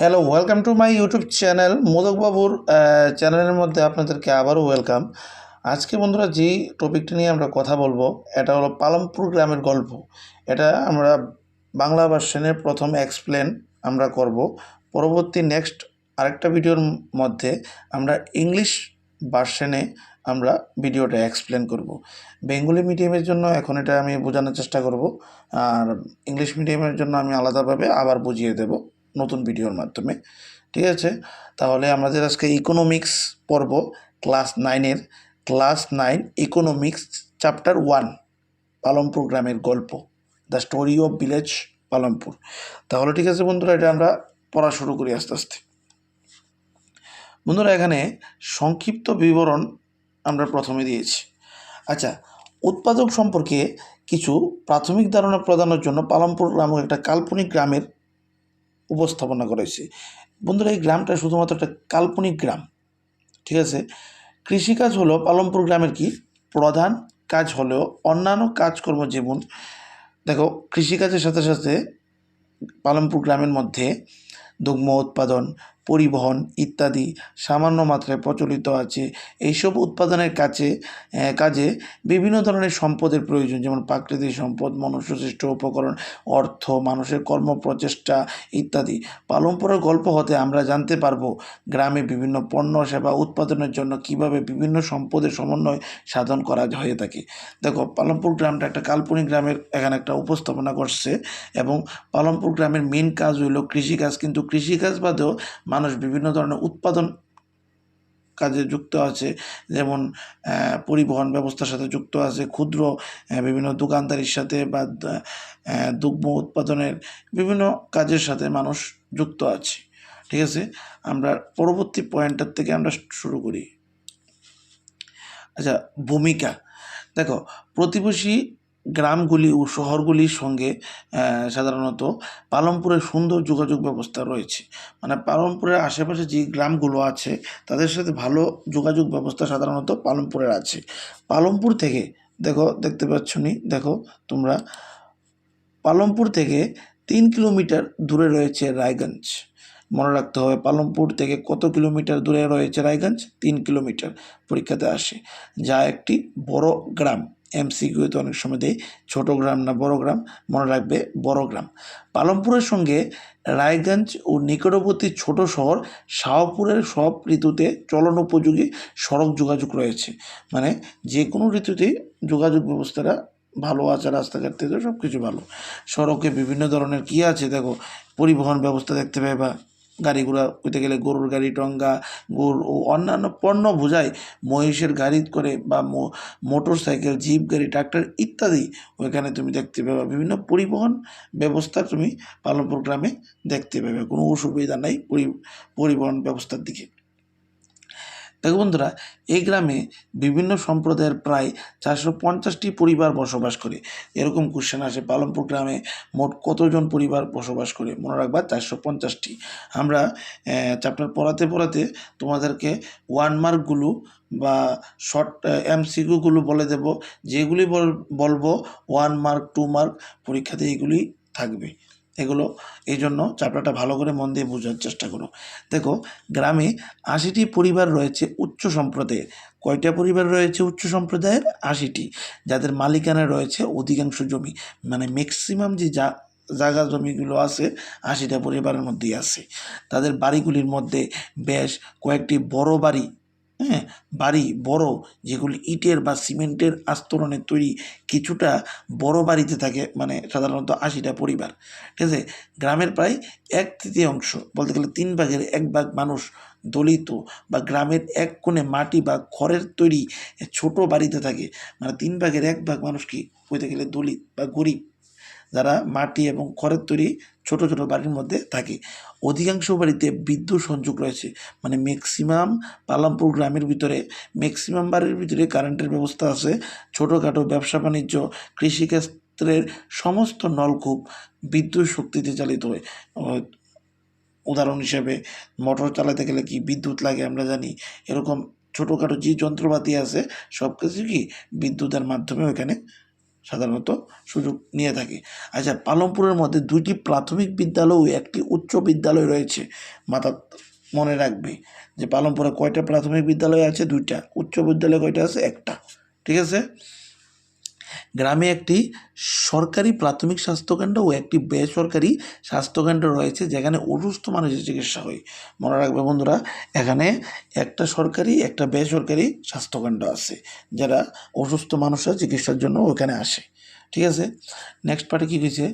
Hello, welcome to my YouTube channel মোদকবাবুর চ্যানেলের মধ্যে আপনাদেরকে আবারও ওয়েলকাম। আজকে বন্ধুরা যেই টপিকটা নিয়ে আমরা কথা বলবো এটা হলো পালমপুর গ্রামের গল্প। এটা আমরা বাংলা ভার্সনের প্রথম এক্সপ্লেন আমরা করব। পরবর্তী নেক্সট আরেকটা ভিডিওর মধ্যে আমরা ইংলিশ ভার্সনে আমরা ভিডিওটা এক্সপ্লেন করব। বেঙ্গলি মিডিয়ামের জন্য এখন এটা আমি বোঝানোর চেষ্টা করব, আর ইংলিশ মিডিয়ামের জন্য আমি আলাদাভাবে আবার বুঝিয়ে দেব নতুন ভিডিওর মাধ্যমে। ঠিক আছে, তাহলে আমাদের আজকে ইকোনমিক্স পড়ব ক্লাস 9 ইকোনমিক্স চ্যাপ্টার 1 পালমপুর গ্রামের গল্প, দ্য স্টোরি অফ ভিলেজ পালমপুর। তাহলে ঠিক আছে বন্ধুরা, এটা আমরা পড়া শুরু করি আস্তে আস্তে। বন্ধুরা, এখানে সংক্ষিপ্ত বিবরণ আমরা প্রথমে দিয়েছি। আচ্ছা, উৎপাদক সম্পর্কে কিছু প্রাথমিক ধারণা প্রদানের জন্য পালমপুর গ্রাম একটা কাল্পনিক গ্রামের উপস্থাপনা করেছে। বন্ধুরা, এই গ্রামটা শুধুমাত্র একটা কাল্পনিক গ্রাম। ঠিক আছে, কৃষিকাজ হলো পালমপুর গ্রামের কি প্রধান কাজ, হলেও অন্যান্য কাজকর্ম যেমন দেখো, কৃষিকাজের সাথে সাথে পালমপুর গ্রামের মধ্যে দুগ্ধ উৎপাদন, পরিবহন ইত্যাদি সামান্য মাত্রায় প্রচলিত আছে। এইসব উৎপাদনের কাজে বিভিন্ন ধরনের সম্পদের প্রয়োজন, যেমন প্রাকৃতিক সম্পদ, মনুষ্যসৃষ্ট উপকরণ, অর্থ, মানুষের কর্মপ্রচেষ্টা ইত্যাদি। পালমপুরের গল্প হতে আমরা জানতে পারবো গ্রামে বিভিন্ন পণ্য সেবা উৎপাদনের জন্য কিভাবে বিভিন্ন সম্পদের সমন্বয় সাধন করা হয়ে থাকে। দেখো, পালমপুর গ্রামটা একটা কাল্পনিক গ্রামের এখানে একটা উপস্থাপনা করছে, এবং পালমপুর গ্রামের মেন কাজ হইল কৃষিকাজ, কিন্তু কৃষিকাজ বাদেও মানুষ বিভিন্ন ধরনের উৎপাদন কাজে যুক্ত আছে, যেমন পরিবহন ব্যবস্থার সাথে যুক্ত আছে, ক্ষুদ্র বিভিন্ন দোকানদারির সাথে বা দুগ্ধ উৎপাদনের বিভিন্ন কাজের সাথে মানুষ যুক্ত আছে। ঠিক আছে, আমরা পরবর্তী পয়েন্টটার থেকে আমরা শুরু করি। আচ্ছা, ভূমিকা দেখো, প্রতিবেশী গ্রামগুলি ও শহরগুলির সঙ্গে সাধারণত পালমপুরের সুন্দর যোগাযোগ ব্যবস্থা রয়েছে। মানে পালমপুরের আশেপাশে যে গ্রামগুলো আছে তাদের সাথে ভালো যোগাযোগ ব্যবস্থা সাধারণত পালমপুরের আছে। পালমপুর থেকে দেখতে পাচ্ছ নি, দেখো তোমরা, পালমপুর থেকে 3 কিলোমিটার দূরে রয়েছে রায়গঞ্জ। মনে রাখতে হবে পালমপুর থেকে কত কিলোমিটার দূরে রয়েছে রায়গঞ্জ, 3 কিলোমিটার পরীক্ষাতে আসে, যা একটি বড় গ্রাম। এমসিকিউতে অনেক সময় দেয় ছোট গ্রাম না বড় গ্রাম, মনে রাখবে বড় গ্রাম। পালমপুরের সঙ্গে রায়গঞ্জ ও নিকটবর্তী ছোট শহর শাহপুরের সব ঋতুতে চলন উপযোগী সড়ক যোগাযোগ রয়েছে। মানে যে কোনো ঋতুতেই যোগাযোগ ব্যবস্থাটা ভালো আছে, রাস্তাঘাট থেকে সব কিছু ভালো। সড়কে বিভিন্ন ধরনের কী আছে দেখো, পরিবহন ব্যবস্থা দেখতে পাবে, গাড়ি ঘোড়া হইতে গেলে গরুর গাড়ি, টঙ্গা, গরু ও অন্যান্য পণ্য বোঝায় মহিষের গাড়ি করে বা মোটর সাইকেল, জিপ গাড়ি, ট্রাক্টর ইত্যাদি ওইখানে তুমি দেখতে পাবে। বিভিন্ন পরিবহন ব্যবস্থা তুমি পালমপুর গ্রামে দেখতে পাবে, কোনো অসুবিধা নাই পরিবহন ব্যবস্থার দিকে। দেখো বন্ধুরা, এই গ্রামে বিভিন্ন সম্প্রদায়ের প্রায় 450টি পরিবার বসবাস করে। এরকম কোশ্চেন আসে, পালমপুর গ্রামে মোট কতজন পরিবার বসবাস করে? মনে রাখবা 450টি। আমরা চ্যাপ্টার পড়াতে পড়াতে তোমাদেরকে 1 মার্কগুলো বা শর্ট এমসিকিউগুলো বলে দেব, যেগুলি বলবো 1 মার্ক 2 মার্ক পরীক্ষাতে এগুলি থাকবে। এগুলো এই জন্য চ্যাপ্টারটা ভালো করে মন দিয়ে বোঝার চেষ্টা করো। দেখো, গ্রামে 80টি পরিবার রয়েছে উচ্চ সম্প্রদায়ের। কয়টা পরিবার রয়েছে উচ্চ সম্প্রদায়ের? 80টি, যাদের মালিকানা রয়েছে অধিকাংশ জমি। মানে ম্যাক্সিমাম যে জায়গা জমিগুলো আছে 80টা পরিবারের মধ্যেই আছে। তাদের বাড়িগুলির মধ্যে বেশ কয়েকটি বড় বাড়ি, বাড়ি বড়, যেগুলি ইটের বা সিমেন্টের আস্তরণে তৈরি, কিছুটা বড় বাড়িতে থাকে, মানে সাধারণত 80টা পরিবার। ঠিক আছে, গ্রামের প্রায় 1/3 বলতে গেলে 3 ভাগের 1 ভাগ মানুষ দলিত বা গ্রামের এক কোণে মাটি বা খড়ের তৈরি ছোট বাড়িতে থাকে। মানে 3 ভাগের 1 ভাগ মানুষ কি বলতে গেলে দলিত বা গরিব, যারা মাটি এবং খড়ের তৈরি ছোট ছোট বাড়ির মধ্যে থাকে। অধিকাংশ বাড়িতে বিদ্যুৎ সংযোগ রয়েছে। মানে ম্যাক্সিমাম পালমপুর গ্রামের ভিতরে ম্যাক্সিমাম বাড়ির ভিতরে কারেন্টের ব্যবস্থা আছে। ছোটোখাটো ব্যবসা বাণিজ্য, কৃষিক্ষেত্রের সমস্ত নলকূপ বিদ্যুৎ শক্তিতে চালিত হয়। উদাহরণ হিসেবে মোটর চালাতে গেলে কি বিদ্যুৎ লাগে আমরা জানি, এরকম ছোটোখাটো যে যন্ত্রপাতি আছে সব কিছু কি বিদ্যুতের মাধ্যমে ওইখানে সাধারণত সুযোগ নিয়ে থাকে। আচ্ছা, পালমপুরের মধ্যে 2টি প্রাথমিক বিদ্যালয় ও একটি উচ্চ বিদ্যালয় রয়েছে। মাথা মনে রাখবে যে পালমপুরে কয়টা প্রাথমিক বিদ্যালয় আছে? 2টা। উচ্চ বিদ্যালয় কয়টা আছে? 1টা। ঠিক আছে। গ্রামে একটি সরকারি প্রাথমিক স্বাস্থ্যকেন্দ্র ও একটি বেসরকারি স্বাস্থ্যকেন্দ্র রয়েছে, যেখানে অসুস্থ মানুষের চিকিৎসা হয়। মনে রাখবে বন্ধুরা, এখানে একটা সরকারি একটা বেসরকারি স্বাস্থ্যকেন্দ্র আছে, যারা অসুস্থ মানুষরা চিকিৎসার জন্য ওখানে আসে। ঠিক আছে। নেক্সট পার্টে কী হয়েছে?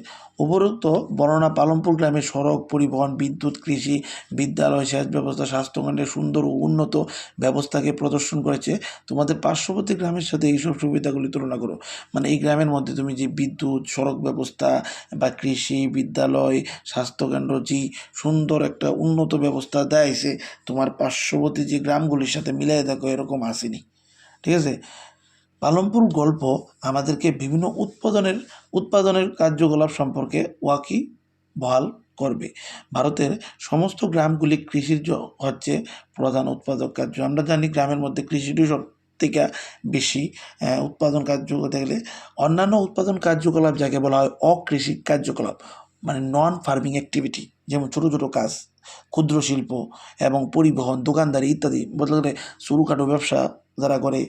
উপরোক্ত বর্ণনা পালমপুর গ্রামে সড়ক, পরিবহন, বিদ্যুৎ, কৃষি, বিদ্যালয়, সেচ ব্যবস্থা, স্বাস্থ্যকেন্দ্রের সুন্দর ও উন্নত ব্যবস্থাকে প্রদর্শন করেছে। তোমাদের পার্শ্ববর্তী গ্রামের সাথে এইসব সুবিধাগুলি তুলনা করো। মানে এই গ্রামের মধ্যে তুমি যে বিদ্যুৎ, সড়ক ব্যবস্থা বা কৃষি, বিদ্যালয়, স্বাস্থ্যকেন্দ্র, যে সুন্দর একটা উন্নত ব্যবস্থা দেয়ছে, তোমার পার্শ্ববর্তী যে গ্রামগুলির সাথে মিলাই দেখো এরকম আসেনি। ঠিক আছে। পালমপুর গল্প আমাদেরকে বিভিন্ন উৎপাদনের কার্যকলাপ সম্পর্কে ওয়াকিবহাল করবে। ভারতের সমস্ত গ্রামগুলি কৃষির হচ্ছে প্রধান উৎপাদক কার্য। আমরা জানি গ্রামের মধ্যে কৃষিটি সব থেকে বেশি উৎপাদন কার্য করতে গেলে। অন্যান্য উৎপাদন কার্যকলাপ যাকে বলা হয় অকৃষিক কার্যকলাপ, মানে নন ফার্মিং অ্যাক্টিভিটি, যেমন ছোটো ছোটো কাজ, ক্ষুদ্র শিল্প এবং পরিবহন, দোকানদারি ইত্যাদি। বলতে গেলে ছোটোখাটো ব্যবসা যারা করে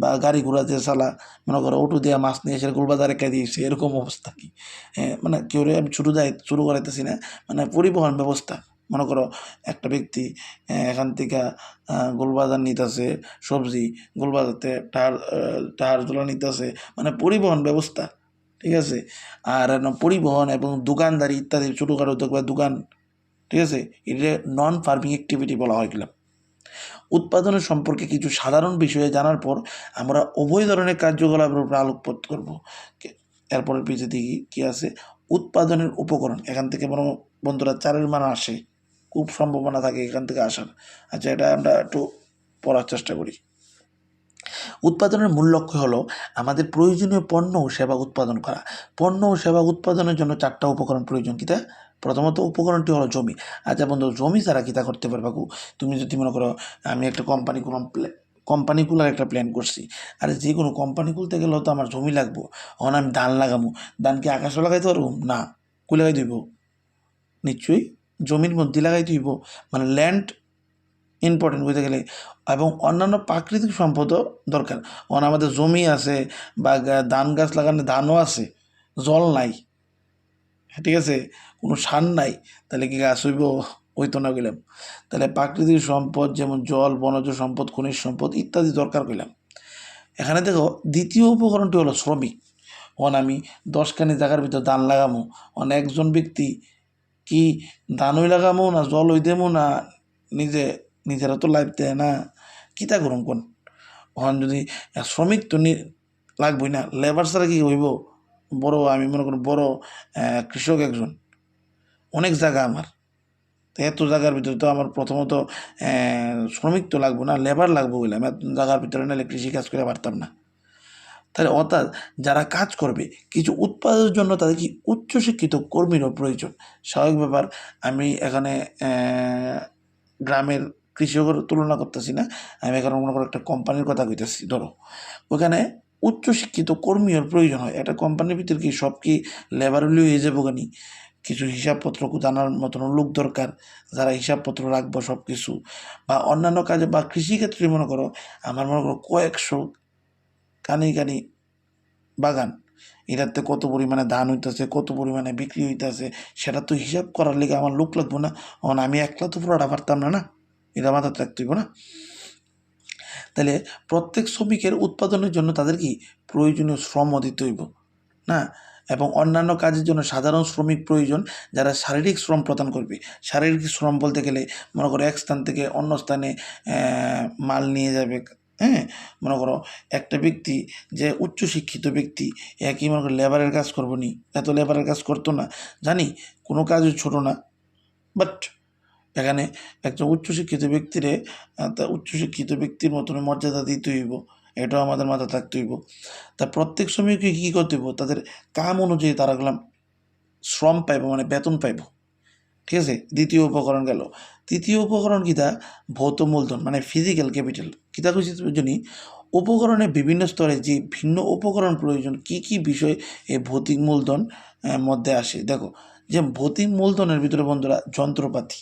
বা গাড়ি ঘোড়া যে চালা, মনে করো অটো দেওয়া মাছ নিয়ে এসে গোলবাজারে রেখে দিয়েছে, এরকম অবস্থা কি। মানে কেউ আমি শুরু করাইতেছি না, মানে পরিবহন ব্যবস্থা। মনে করো একটা ব্যক্তি এখান থেকে গোলবাজার নিতেছে সবজি, গোলবাজারতে টাহার তোলা নিতেছে, মানে পরিবহন ব্যবস্থা। ঠিক আছে। আর পরিবহন এবং দোকানদারি ইত্যাদি ছোটোখাটো দোকান। ঠিক আছে। এটা নন ফার্মিং অ্যাক্টিভিটি বলা হয় গেলাম। উৎপাদনের সম্পর্কে কিছু সাধারণ বিষয়ে জানার পর আমরা উভয় ধরনের কার্যকলাপের উপর আলোকপাত করব। এরপরের পিছিয়ে দিকে কী আছে? উৎপাদনের উপকরণ। এখান থেকে বন্ধুরা 4-এর মান আসে, খুব সম্ভাবনা থাকে এখান থেকে আসার। আচ্ছা, এটা আমরা একটু পড়ার চেষ্টা করি। উৎপাদনের মূল লক্ষ্য হলো আমাদের প্রয়োজনীয় পণ্য ও সেবা উৎপাদন করা। পণ্য ও সেবা উৎপাদনের জন্য 4টা উপকরণ প্রয়োজন। কিতা? প্রথমত উপকরণটি হলো জমি। আচ্ছা বন্ধু, জমি ছাড়া কিতা করতে পারবা গো? তুমি যদি মনে করো আমি একটা কোম্পানি খোলার একটা প্ল্যান করছি, আর যে কোনো কোম্পানি খুলতে গেলেও তো আমার জমি লাগবো। এখন আমি ধান লাগাবো, ধান কি আকাশে লাগাইতে পারবো? না। কই লাগাই দিব? নিশ্চয়ই জমির মধ্যে লাগাই দিব। মানে ল্যান্ড ইম্পর্টেন্ট বলতে গেলে, এবং অন্যান্য প্রাকৃতিক সম্পদও দরকার। কারণ আমাদের জমি আছে বা ধান গাছ লাগানো, ধানও আছে, জল নাই। ঠিক আছে। কোনো সার নাই, তাহলে কি গাছ হইব? হইতো না গেলাম। তাহলে প্রাকৃতিক সম্পদ যেমন জল, বনজ সম্পদ, খনিজ সম্পদ ইত্যাদি দরকার করলাম। এখানে দেখো দ্বিতীয় উপকরণটি হলো শ্রমিক। আমি 10খানি জায়গার ভিতর ধান লাগামো, একজন ব্যক্তি কি ধানই লাগামো না জলই দেবো না নিজেরা তো লাইফ দেয় না, কিতা করুন কোন। যদি শ্রমিক তো লাগবই না, লেবার ছাড়া কি হইব? আমি মনে করি বড় কৃষক একজন, অনেক জায়গা আমার, তো এত জায়গার ভিতরে তো আমার প্রথমত শ্রমিক তো লাগবো না, লেবার লাগবো বললাম। এত জায়গার ভিতরে নাহলে কৃষিকাজ করে পারতাম না। তাহলে অর্থাৎ যারা কাজ করবে কিছু উৎপাদনের জন্য তাদের কি উচ্চশিক্ষিত কর্মীরও প্রয়োজন। স্বাভাবিক ব্যাপার। আমি এখানে গ্রামের কৃষকের তুলনা করতেছি না, আমি এখানে মনে করো একটা কোম্পানির কথা কইতেছি। ধরো ওখানে উচ্চশিক্ষিত কর্মীর প্রয়োজন হয়। একটা কোম্পানির ভিতরে কি সব কি লেবারলি হয়ে যাবো কেন? কিছু হিসাবপত্র জানার মতন লোক দরকার, যারা হিসাবপত্র রাখবো সব কিছু। বা অন্যান্য কাজে বা কৃষিক্ষেত্রে মনে করো আমার মনে করো কয়েকশো কানি বাগান, এটাতে কত পরিমাণে ধান হইতেছে, কত পরিমাণে বিক্রি হইতেছে, সেটা তো হিসাব করার লেগে আমার লোক লাগবো না। আমি একলা তো পুরোটা পারতাম না, এটা মাথায় রাখতে হইব না। তাহলে প্রত্যেক শ্রমিকের উৎপাদনের জন্য তাদের কি প্রয়োজনীয় শ্রমও দিতে হইব না, এবং অন্যান্য কাজের জন্য সাধারণ শ্রমিক প্রয়োজন, যারা শারীরিক শ্রম প্রদান করবে। শারীরিক শ্রম বলতে গেলে মনে করো এক স্থান থেকে অন্য স্থানে মাল নিয়ে যাবে। হ্যাঁ, মনে করো একটা ব্যক্তি যে উচ্চশিক্ষিত ব্যক্তি, একই মনে করো লেবারের কাজ করবো নি, এত লেবারের কাজ করতো না। জানি কোনো কাজই ছোটো না, বাট এখানে একজন উচ্চশিক্ষিত ব্যক্তিরে উচ্চশিক্ষিত ব্যক্তির মতন মর্যাদা দিতে হইব, এটাও আমাদের মাথায় থাকতে হইব। তা প্রত্যেক শ্রমিককে কী করতে হইব? তাদের কাম অনুযায়ী তারা গেলাম শ্রম পাইব, মানে বেতন পাইব। ঠিক আছে। দ্বিতীয় উপকরণ গেল। তৃতীয় উপকরণ কিতা? ভৌত মূলধন, মানে ফিজিক্যাল ক্যাপিটাল। কিতা কইছি জানি? উপকরণের বিভিন্ন স্তরে যে ভিন্ন উপকরণ প্রয়োজন কি কি বিষয় এই ভৌতিক মূলধন মধ্যে আসে দেখো। যে ভৌতিক মূলধনের ভিতরে বন্ধুরা যন্ত্রপাতি,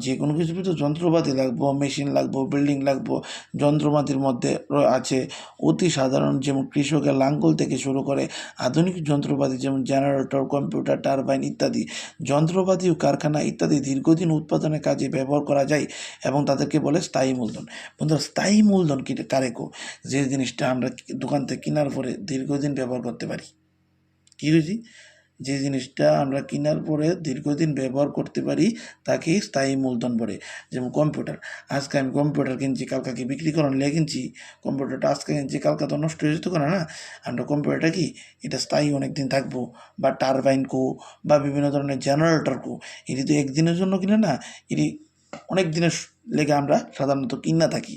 যে কোনো কিছুর ভিতরে যন্ত্রপাতি লাগবো, মেশিন লাগবো, বিল্ডিং লাগবো। যন্ত্রপাতির মধ্যে আছে অতি সাধারণ, যেমন কৃষকের লাঙ্গল থেকে শুরু করে আধুনিক যন্ত্রপাতি যেমন জেনারেটর, কম্পিউটার, টারবাইন ইত্যাদি। যন্ত্রপাতি ও কারখানা ইত্যাদি দীর্ঘদিন উৎপাদনের কাজে ব্যবহার করা যায় এবং তাদেরকে বলে স্থায়ী মূলধন। বন্ধুরা স্থায়ী মূলধন কি কারেকো, যে জিনিসটা আমরা দোকান থেকে কেনার পরে দীর্ঘদিন ব্যবহার করতে পারি। কী হয়েছি, যে জিনিসটা আমরা কেনার পরে দীর্ঘদিন ব্যবহার করতে পারি তাকেই স্থায়ী মূলধন বলে। যেমন কম্পিউটার, আজকে আমি কম্পিউটার কিনছি, কালকে কি বিক্রি করার লেগে কিনছি? কম্পিউটারটা আজকে কিনছি, কালকে তো নষ্ট হয়ে যেতে পারে না। আমরা কম্পিউটারটা কি এটা স্থায়ী অনেক দিন থাকবো। বা টারবাইন কো বা বিভিন্ন ধরনের জেনারেটর কো, এটি তো একদিনের জন্য কিনে না, এটি অনেক দিনের লেগে আমরা সাধারণত কিনা থাকি,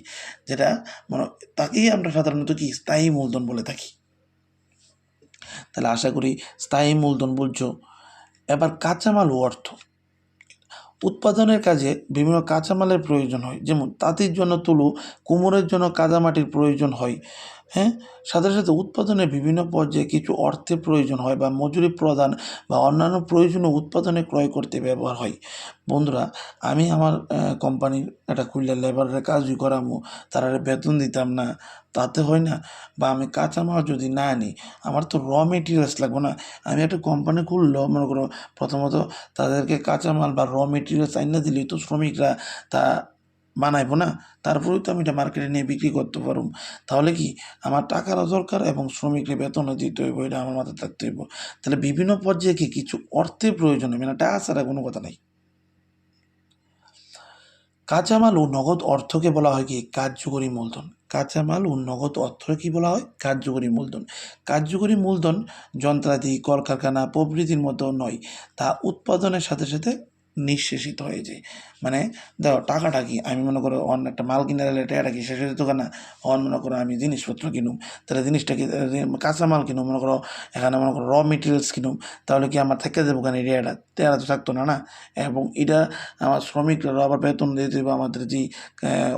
যেটা মানে তাকেই আমরা সাধারণত কি স্থায়ী মূলধন বলে থাকি। তাহলে আশা করি স্থায়ী মূলধন বুঝছো। এবার কাঁচামাল ও অর্থ। উৎপাদনের কাজে বিভিন্ন কাঁচামালের প্রয়োজন হয়, যেমন তাঁতির জন্য তুলো, কুমোরের জন্য কাদামাটির প্রয়োজন হয়। হ্যাঁ, সাথে সাথে উৎপাদনের বিভিন্ন পর্যায়ে কিছু অর্থের প্রয়োজন হয় বা মজুরি প্রদান বা অন্যান্য প্রয়োজনীয় উৎপাদনে ক্রয় করতে ব্যবহার হয়। বন্ধুরা, আমি আমার কোম্পানির একটা খুললে লেবারের কাজই করামো, তারা বেতন দিতাম না, তাতে হয় না। বা আমি কাঁচামাল যদি না আনি, আমার তো মেটেরিয়ালস লাগবে না। আমি একটা কোম্পানি খুললেও মনে করো প্রথমত তাদেরকে কাঁচামাল বা মেটেরিয়ালস আইনা দিলেই তো শ্রমিকরা তা বানাইবো না, তারপরেই তো আমি এটা মার্কেটে নিয়ে বিক্রি করতে পারবো। তাহলে কি আমার টাকারও দরকার এবং শ্রমিকের বেতনও দিতে হইব, এটা আমার মাথায় থাকতে হইব। তাহলে বিভিন্ন পর্যায়ে কি কিছু অর্থের প্রয়োজন হয়, মানে টাকা ছাড়া কোনো কথা নাই। কাঁচামাল ও নগদ অর্থকে বলা হয় কি কার্যকরী মূলধন। কাঁচামাল ও নগদ অর্থকে কি বলা হয় কার্যকরী মূলধন। কার্যকরী মূলধন যন্ত্রাদি, কলকারখানা প্রভৃতির মতো নয়, তা উৎপাদনের সাথে সাথে নিঃশেষিত হয়ে যায়। মানে দেখো টাকাটা কি, আমি মনে করো অন্য একটা মাল কিনে এলে টাকাটা কি শেষ হয়ে যেত না? মনে করো আমি জিনিসপত্র কিনুম, তাহলে জিনিসটা কি কাঁচামাল কিনুম, মনে করো এখানে মনে করো মেটেরিয়ালস কিনুম, তাহলে কি আমার থেকে যাবো কেন রেয়াটা টেরা তো থাকতো না না। এবং এটা আমার শ্রমিকরাও আবার বেতন দিতে হবে, আমাদের যেই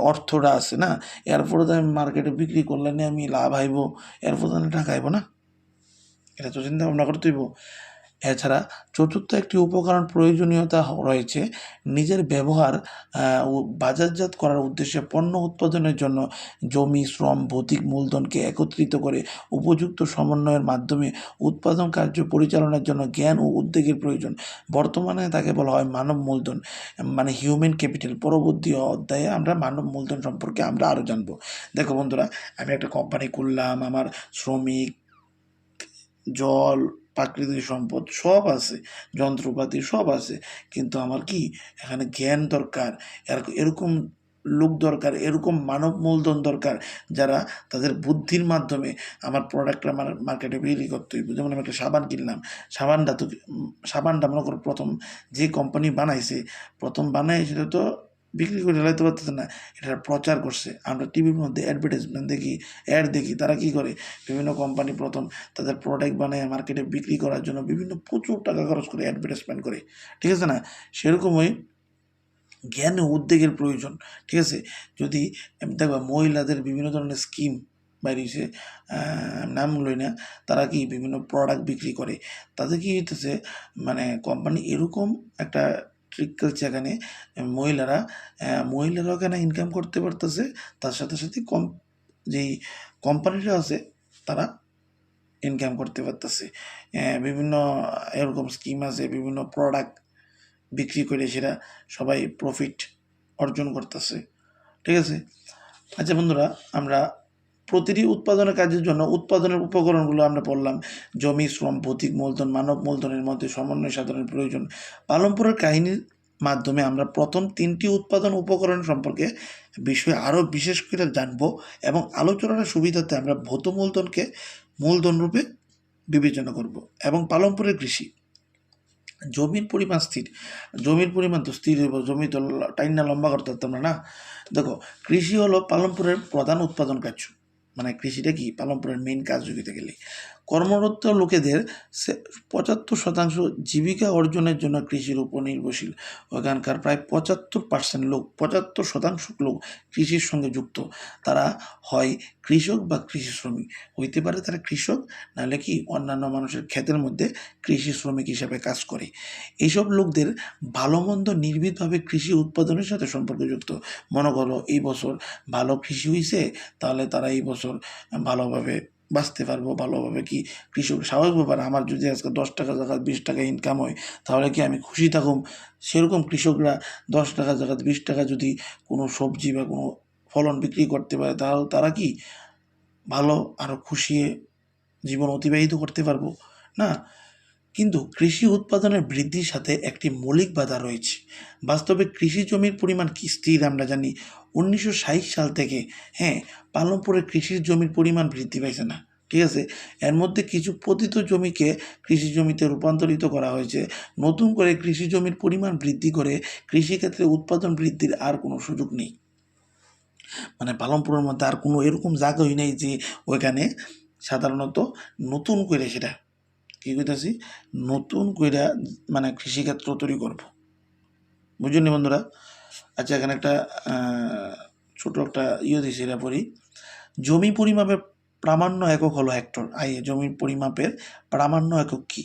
অর্থটা আছে না, এরপরে তো আমি মার্কেটে বিক্রি করলে নিয়ে আমি লাভ আইব, এরপর তো আমি টাকা আইব না, এটা তো চিন্তা ভাবনা করতে হইব। এছাড়া চতুর্থ একটি উপকরণ প্রয়োজনীয়তা রয়েছে, নিজের ব্যবহার ও বাজারজাত করার উদ্দেশ্যে পণ্য উৎপাদনের জন্য জমি, শ্রম, ভৌতিক মূলধনকে একত্রিত করে উপযুক্ত সমন্বয়ের মাধ্যমে উৎপাদন কার্য পরিচালনার জন্য জ্ঞান ও উদ্যোগের প্রয়োজন। বর্তমানে তাকে বলা হয় মানব মূলধন, মানে হিউম্যান ক্যাপিটাল। পরবর্তী অধ্যায়ে আমরা মানব মূলধন সম্পর্কে আমরা আরও জানবো। দেখো বন্ধুরা, আমি একটা কোম্পানি খুললাম, আমার শ্রমিক, জল, প্রাকৃতিক সম্পদ সব আছে, যন্ত্রপাতি সব আছে, কিন্তু আমার কি এখানে জ্ঞান দরকার, এরকম লোক দরকার, এরকম মানব মূলধন দরকার যারা তাদের বুদ্ধির মাধ্যমে আমার প্রোডাক্টটা আমার মার্কেটে বিক্রি করতে হইব। যেমন আমি একটা সাবান কিনলাম, সাবানটা তো সাবানটা মনে করো প্রথম যে কোম্পানি বানাইছে, প্রথম বানাই সেটা তো বিক্রি করে ফেলাইতে পারতেছে না, এটা প্রচার করছে। আমরা টিভির মধ্যে অ্যাডভার্টাইজমেন্ট দেখি, অ্যাড দেখি, তারা কি করে বিভিন্ন কোম্পানি প্রথম তাদের প্রোডাক্ট বানায় মার্কেটে বিক্রি করার জন্য বিভিন্ন প্রচুর টাকা খরচ করে অ্যাডভার্টাইজমেন্ট করে, ঠিক আছে না? সেরকমই জ্ঞান ও উদ্যোগের প্রয়োজন, ঠিক আছে? যদি দেখবা মহিলাদের বিভিন্ন ধরনের স্কিম বাইরেছে, নাম লই না, তারা কি বিভিন্ন প্রোডাক্ট বিক্রি করে, তাদের কি হইতেছে মানে কোম্পানি এরকম একটা ট্রিক করছে এখানে, মহিলারা মহিলারাও এখানে ইনকাম করতে পারতেছে, তার সাথে সাথে যেই কোম্পানিটা আছে তারা ইনকাম করতে পারতেছে। বিভিন্ন এরকম স্কিম আছে, বিভিন্ন প্রোডাক্ট বিক্রি করে সেটা সবাই প্রফিট অর্জন করতেছে, ঠিক আছে? আচ্ছা বন্ধুরা, আমরা প্রতিটি উৎপাদনের কাজের জন্য উৎপাদনের উপকরণগুলো আমরা পড়লাম। জমি, শ্রম, ভৌতিক মূলধন, মানব মূলধনের মধ্যে সমন্বয় সাধনের প্রয়োজন। পালনপুরের কাহিনীর মাধ্যমে আমরা প্রথম 3টি উৎপাদন উপকরণ সম্পর্কে বিষয়ে আরও বিশেষ করে জানব এবং আলোচনার সুবিধাতে আমরা ভৌত মূলধনকে মূলধন রূপে বিবেচনা করব। এবং পালনপুরের কৃষি, জমির পরিমাণ স্থির, জমির পরিমাণ তো স্থির হইব, জমি তো টাইনা লম্বা করতে পারতাম না, না? দেখো, কৃষি হলো পালনপুরের প্রধান উৎপাদন কার্য, মানে কৃষিটা কি পালনপুরের মেইন কাজ যদি গেলে। কর্মরত লোকেদের ৭৫% জীবিকা অর্জনের জন্য কৃষির উপর নির্ভরশীল। ওখানকার প্রায় ৭৫% লোক, ৭৫% লোক কৃষির সঙ্গে যুক্ত। তারা হয় কৃষক বা কৃষি শ্রমিক, হইতে পারে তারা কৃষক, নাহলে কি অন্যান্য মানুষের ক্ষেতের মধ্যে কৃষি শ্রমিক হিসাবে কাজ করে। এইসব লোকদের ভালো মন্দ নির্ভীকভাবে কৃষি উৎপাদনের সাথে সম্পর্কযুক্ত। মনে করো এই বছর ভালো কৃষি হইছে, তাহলে তারা এই বছর ভালোভাবে বাঁচতে পারবো, ভালোভাবে কি কৃষক স্বাভাবিক ব্যাপার। আমার যদি আজকে 10 টাকা জায়গায় 20 টাকা ইনকাম হয়, তাহলে কি আমি খুশি থাকুম? সেরকম কৃষকরা 10 টাকা জায়গায় 20 টাকা যদি কোনো সবজি বা কোনো ফলন বিক্রি করতে পারে, তাহলে তারা কি ভালো আরও খুশি জীবন অতিবাহিত করতে পারবো না? কিন্তু কৃষি উৎপাদনের বৃদ্ধির সাথে একটি মৌলিক বাধা রয়েছে। বাস্তবে কৃষি জমির পরিমাণ কি স্থির? আমরা জানি 1960 সাল থেকে পালনপুরে কৃষির জমির পরিমাণ বৃদ্ধি পাইছে না, ঠিক আছে? এর মধ্যে কিছু পতিত জমিকে কৃষি জমিতে রূপান্তরিত করা হয়েছে। নতুন করে কৃষি জমির পরিমাণ বৃদ্ধি করে কৃষিক্ষেত্রে উৎপাদন বৃদ্ধির আর কোনো সুযোগ নেই। মানে পালনপুরের মধ্যে আর কোনো এরকম জায়গাই নেই যে ওইখানে সাধারণত নতুন করে সেটা কী কইতাছি, নতুন কইরা মানে কৃষিক্ষেত্র তৈরি করব। বুঝলি বন্ধুরা? আচ্ছা, এখানে একটা ছোট একটা দিয়েছি, এটা পড়ি। জমি পরিমাপের প্রামাণ্য একক হলো হেক্টর। জমির পরিমাপের প্রামাণ্য একক কি?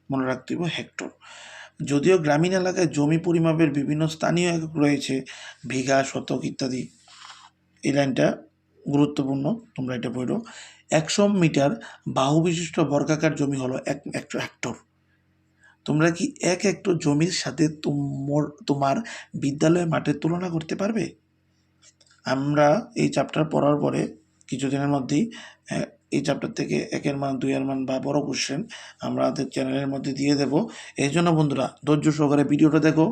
মনে রাখতে হবে হেক্টর। যদিও গ্রামীণ এলাকায় জমি পরিমাপের বিভিন্ন স্থানীয় একক রয়েছে, বিঘা, শতক ইত্যাদি। এই লাইনটা গুরুত্বপূর্ণ, তোমরা এটা পড়ো। 100 মিটার বাহু বিশিষ্ট বর্গাকার জমি হলো 1 হেক্টর। তোমরা কি 1 হেক্টর জমির সাথে তোমার বিদ্যালয়ের মাঠের তুলনা করতে পারবে? আমরা এই চ্যাপ্টার পড়ার পরে কিছুদিনের মধ্যেই এই চ্যাপ্টার থেকে 1-এর মান, 2-এর মান বা বড় কোশ্চেন আমাদের চ্যানেলের মধ্যে দিয়ে দেব। এই জন্য বন্ধুরা ধৈর্য সহকারে ভিডিওটা দেখো,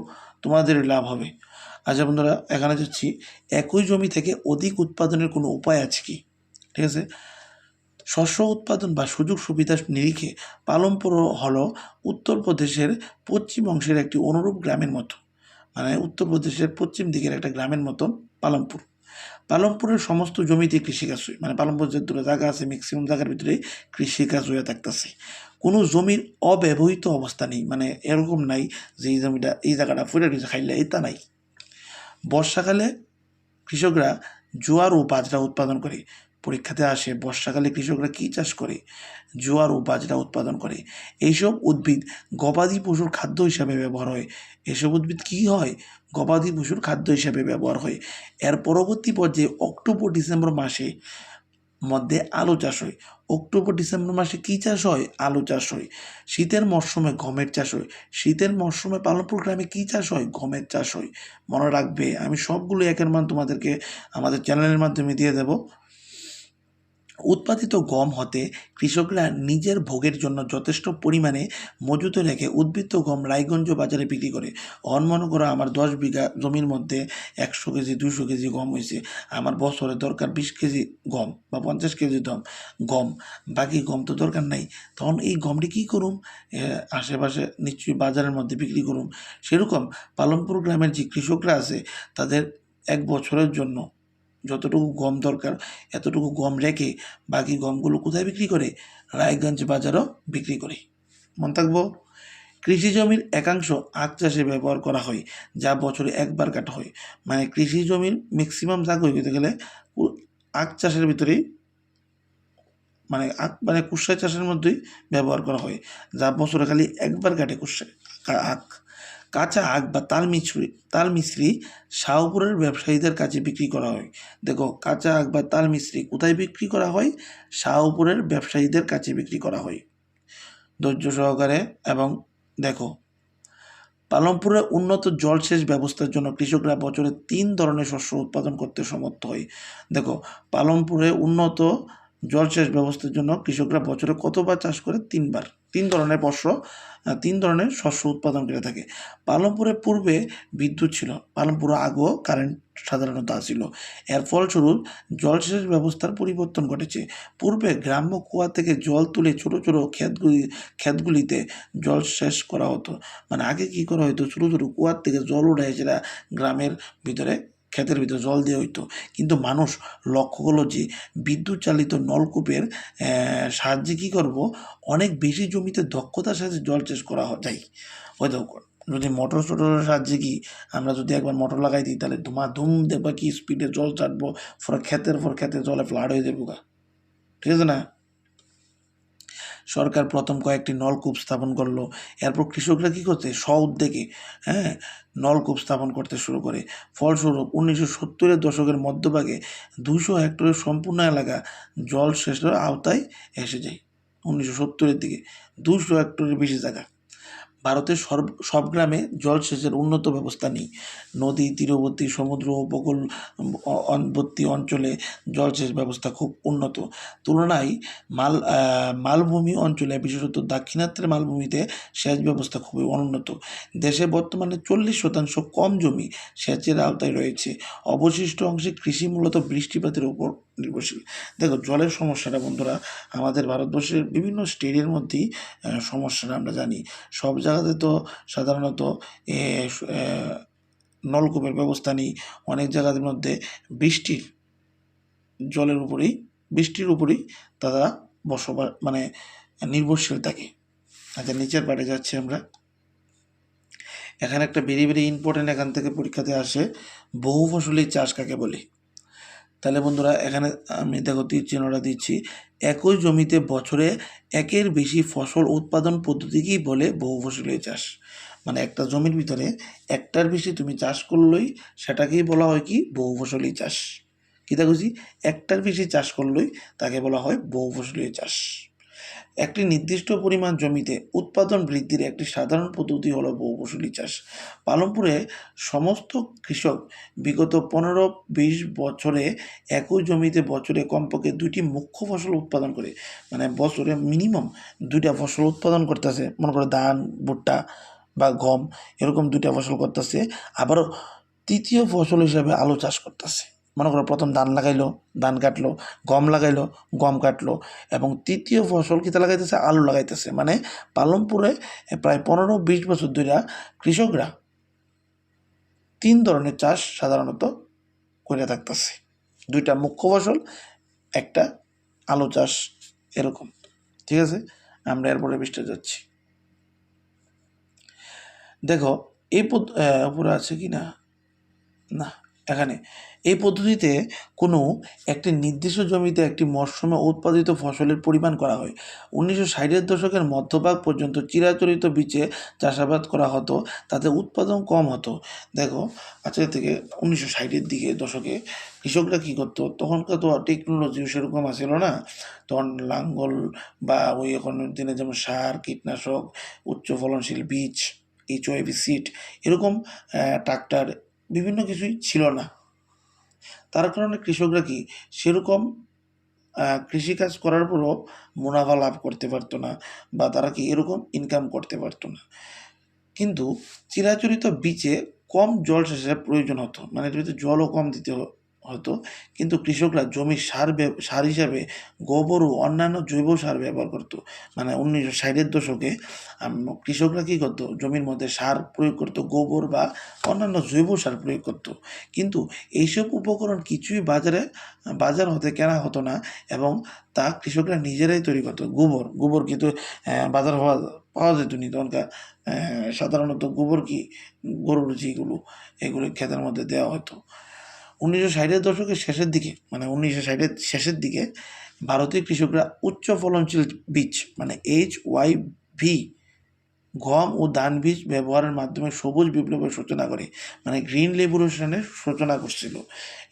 তোমাদেরই লাভ হবে। আচ্ছা বন্ধুরা, এখানে যাচ্ছি। একই জমি থেকে অধিক উৎপাদনের কোনো উপায় আছে কি? ঠিক আছে। শস্য উৎপাদন বা সুযোগ সুবিধার নিরিখে পালনপুর হলো উত্তরপ্রদেশের পশ্চিম অংশের একটি অনুরূপ গ্রামের মতো। মানে উত্তরপ্রদেশের পশ্চিম দিকের একটা গ্রামের মতন পালনপুর। পালনপুরের সমস্ত জমিতে কৃষিকাজ হয়। মানে পালনপুর যে দুটো জায়গা আছে, ম্যাক্সিমাম জায়গার ভিতরে কৃষিকাজ হয়ে থাকতেছে। কোনো জমির অব্যবহৃত অবস্থা নেই, মানে এরকম নাই যে এই জমিটা, এই জায়গাটা ফুটে গেছে খাইলে, এটা নাই। বর্ষাকালে কৃষকরা জোয়ার ও বাজরা উৎপাদন করে। পরীক্ষাতে আসে বর্ষাকালে কৃষকরা কী চাষ করে? জোয়ার ও বাজরা উৎপাদন করে। এইসব উদ্ভিদ গবাদি পশুর খাদ্য হিসাবে ব্যবহার হয়। এসব উদ্ভিদ কী হয়? গবাদি পশুর খাদ্য হিসাবে ব্যবহার হয়। এর পরবর্তী পর্যায়ে অক্টোবর ডিসেম্বর মাসে মধ্যে আলু চাষ হয়। অক্টোবর ডিসেম্বর মাসে কী চাষ হয়? আলু চাষ হয়। শীতের মরশুমে গমের চাষ হয়। শীতের মরশুমে পালনপুর গ্রামে কী চাষ হয়? গমের চাষ হয়। মনে রাখবে, আমি সবগুলো 1-এর মান তোমাদেরকে আমাদের চ্যানেলের মাধ্যমে দিয়ে দেব। উৎপাদিত গম হতে কৃষকরা নিজের ভোগের জন্য যথেষ্ট পরিমাণে মজুতে রেখে উদ্বৃত্ত গম রায়গঞ্জ বাজারে বিক্রি করে। মনে করো আমার 10 বিঘা জমির মধ্যে 100 কেজি 200 কেজি গম হয়েছে, আমার বছরে দরকার 20 কেজি গম বা 50 কেজি গম, বাকি গম তো দরকার নাই। তখন এই গমটি কী করুম? আশেপাশে নিশ্চয়ই বাজারের মধ্যে বিক্রি করুম। সেরকম পালনপুর গ্রামের যে কৃষকরা আছে, তাদের 1 বছরের জন্য যতটুকু গম দরকার এতটুকু গম রেখে বাকি গমগুলো কোথায় বিক্রি করে? রায়গঞ্জ বাজারও বিক্রি করে। মনে থাকবো। কৃষি জমির একাংশ আখ চাষে ব্যবহার করা হয়, যা বছরে একবার কাটা হয়। মানে কৃষি জমির ম্যাক্সিমাম জায়গা হইতে গেলে আখ চাষের ভিতরেই, মানে কুশাই চাষের মধ্যেই ব্যবহার করা হয়, যা বছরে খালি একবার কাটে কুশাই আখ। কাঁচা আখ বা তাল মিশ্রি শাহপুরের ব্যবসায়ীদের কাছে বিক্রি করা হয়। দেখো, কাঁচা আখ বা তাল মিশ্রি কোথায় বিক্রি করা হয়? শাহপুরের ব্যবসায়ীদের কাছে বিক্রি করা হয়। ধৈর্য সহকারে এবং দেখো, পালনপুরে উন্নত জলসেচ ব্যবস্থার জন্য কৃষকরা বছরে 3 ধরনের শস্য উৎপাদন করতে সমর্থ হয়। দেখো, পালনপুরে উন্নত জলসেচ ব্যবস্থার জন্য কৃষকরা বছরে কতবার চাষ করে? 3 বার। 3 ধরনের শস্য উৎপাদন করে থাকে। পালনপুরে পূর্বে বিদ্যুৎ ছিল, পালনপুরে আগেও কারেন্ট সাধারণত ছিল। এর ফলস্বরূপ জলসেচ ব্যবস্থার পরিবর্তন ঘটেছে। পূর্বে গ্রাম্য কুয়া থেকে জল তুলে ছোট ছোট ক্ষেতগুলিতে জলসেচ করা হতো। মানে আগে কী করা হতো? ছোটো ছোটো কুয়ার থেকে জল উঠায় সেটা গ্রামের ভিতরে ক্ষেতের ভিতরে জল দিয়ে হইতো, কিন্তু মানুষ লক্ষ্য করলো যে বিদ্যুৎ চালিত নলকূপের সাহায্যে কী করব, অনেক বেশি জমিতে দক্ষতার সাথে জলসেচ করা যায়। ওই দেখো, যদি মোটর টোটরের সাহায্যে কি আমরা যদি একবার মোটর লাগাই দিই, তাহলে ধুম দেখবা কি স্পিডে জল ছাড়বো, পরে ক্ষেতের পর ক্ষেতে জলে ফ্লাড হয়ে যাবো গা, ঠিক আছে না? সরকার প্রথম কয়েকটি নলকূপ স্থাপন করলো, এরপর কৃষকরা কী করছে, স্ব-উদ্যোগে নলকূপ স্থাপন করতে শুরু করে। ফলস্বরূপ 1970-এর দশকের মধ্যভাগে 200 হেক্টরের সম্পূর্ণ এলাকা জলসেচের আওতায় এসে যায়। 1970-এর দিকে 200 হেক্টরের বেশি জায়গা। ভারতের সব গ্রামে জলসেচের উন্নত ব্যবস্থা নেই। নদী তীরবর্তী, সমুদ্র উপকূলবর্তী অঞ্চলে জলসেচ ব্যবস্থা খুব উন্নত। তুলনায় মালভূমি অঞ্চলে, বিশেষত দাক্ষিণাত্যের মালভূমিতে সেচ ব্যবস্থা খুবই অনুন্নত। দেশে বর্তমানে 40% কম জমি সেচের আওতায় রয়েছে। অবশিষ্ট অংশে কৃষি মূলত বৃষ্টিপাতের উপর নির্ভরশীল। দেখো, জলের সমস্যাটা বন্ধুরা আমাদের ভারতবর্ষের বিভিন্ন স্টেটের মধ্যেই সমস্যাটা আমরা জানি। সব জায়গাতে তো সাধারণত নলকূপের ব্যবস্থা নেই। অনেক জায়গার মধ্যে বৃষ্টির উপরেই তারা বসবাস মানে নির্ভরশীল থাকে। আচ্ছা, নিচের পাটে যাচ্ছি আমরা। এখানে একটা ভেরি ভেরি ইম্পর্টেন্ট, এখান থেকে পরীক্ষাতে আসে, বহু ফসলি চাষ কাকে বলে। তাহলে বন্ধুরা এখানে আমি দেখো তীর চিহ্নটা দিচ্ছি। একই জমিতে বছরে একের বেশি ফসল উৎপাদন পদ্ধতিকেই বলে বহু ফসলি চাষ। মানে একটা জমির ভিতরে একটার বেশি তুমি চাষ করলেই সেটাকেই বলা হয় কি, বহু ফসলি চাষ। কী দেখছি, একটার বেশি চাষ করলেই তাকে বলা হয় বহু ফসলি চাষ। একটি নির্দিষ্ট পরিমাণ জমিতে উৎপাদন বৃদ্ধির একটি সাধারণ পদ্ধতি হলো বহুফসলি চাষ। পালনপুরে সমস্ত কৃষক বিগত 15-20 বছরে একই জমিতে বছরে কমপক্ষে 2টি মুখ্য ফসল উৎপাদন করে। মানে বছরে মিনিমাম 2টা ফসল উৎপাদন করতেছে। মনে করো ধান, ভুট্টা বা গম, এরকম 2টা ফসল করতেছে। আবারও তৃতীয় ফসল হিসাবে আলু চাষ করতেছে। মনে করো প্রথম ধান লাগাইলো, ধান কাটলো, গম লাগাইলো, গম কাটলো, এবং তৃতীয় ফসল কিতা লাগাইতেছে, আলু লাগাইতেছে। মানে পালনপুরে প্রায় 15-20 বছর ধরে কৃষকরা 3 ধরনের চাষ সাধারণত করে থাকতেছে। 2টা মুখ্য ফসল, একটা আলু চাষ, এরকম, ঠিক আছে। আমরা এরপরে পৃষ্ঠা যাচ্ছি। দেখো এই উপরে আছে কি না, না এখানে, এই পদ্ধতিতে কোনো একটি নির্দিষ্ট জমিতে একটি মরশুমে উৎপাদিত ফসলের পরিমাণ করা হয়। 1960-এর দশকের মধ্যভাগ পর্যন্ত চিরাচরিত বীজে চাষাবাদ করা হতো, তাতে উৎপাদন কম হতো। দেখো, আজকে থেকে 1960-এর দশকে কৃষকরা কী করতো, তখনকার তো টেকনোলজি সেরকম ছিল না। তখন লাঙ্গল বা ওই এখনের দিনে যেমন সার, কীটনাশক, উচ্চ ফলনশীল বীজ, HYB সিড, এরকম ট্রাক্টর, বিভিন্ন কিছুই ছিল না। তার কারণে কৃষকরা কি সেরকম কৃষিকাজ করার পরও মুনাফা লাভ করতে পারতো না, বা তারা কি এরকম ইনকাম করতে পারতো না। কিন্তু চিরাচরিত বীজে কম জলসেচের প্রয়োজন হতো, মানে এর ভিতরে জলও কম দিতে হতো, কিন্তু কৃষকরা জমির সার হিসাবে গোবর ও অন্যান্য জৈব সার ব্যবহার করতো। মানে 1960-এর দশকে কৃষকরা কী করতো, জমির মধ্যে সার প্রয়োগ করতো, গোবর বা অন্যান্য জৈব সার প্রয়োগ করতো। কিন্তু এইসব উপকরণ কিছুই বাজার হতে কেনা হতো না, এবং তা কৃষকরা নিজেরাই তৈরি করতো। গোবর কিন্তু বাজার পাওয়া যেত নি তখনকার। সাধারণত গোবর কি, গরুর এগুলো ক্ষেতের মধ্যে দেওয়া হতো। 1960-এর দশকের শেষের দিকে, মানে 1960-এর শেষের দিকে ভারতীয় কৃষকরা উচ্চ ফলনশীল বীজ, মানে HYB, গম ও ধান বীজ ব্যবহারের মাধ্যমে সবুজ বিপ্লবের সূচনা করে, মানে গ্রিন রেভলিউশনের সূচনা করছিল।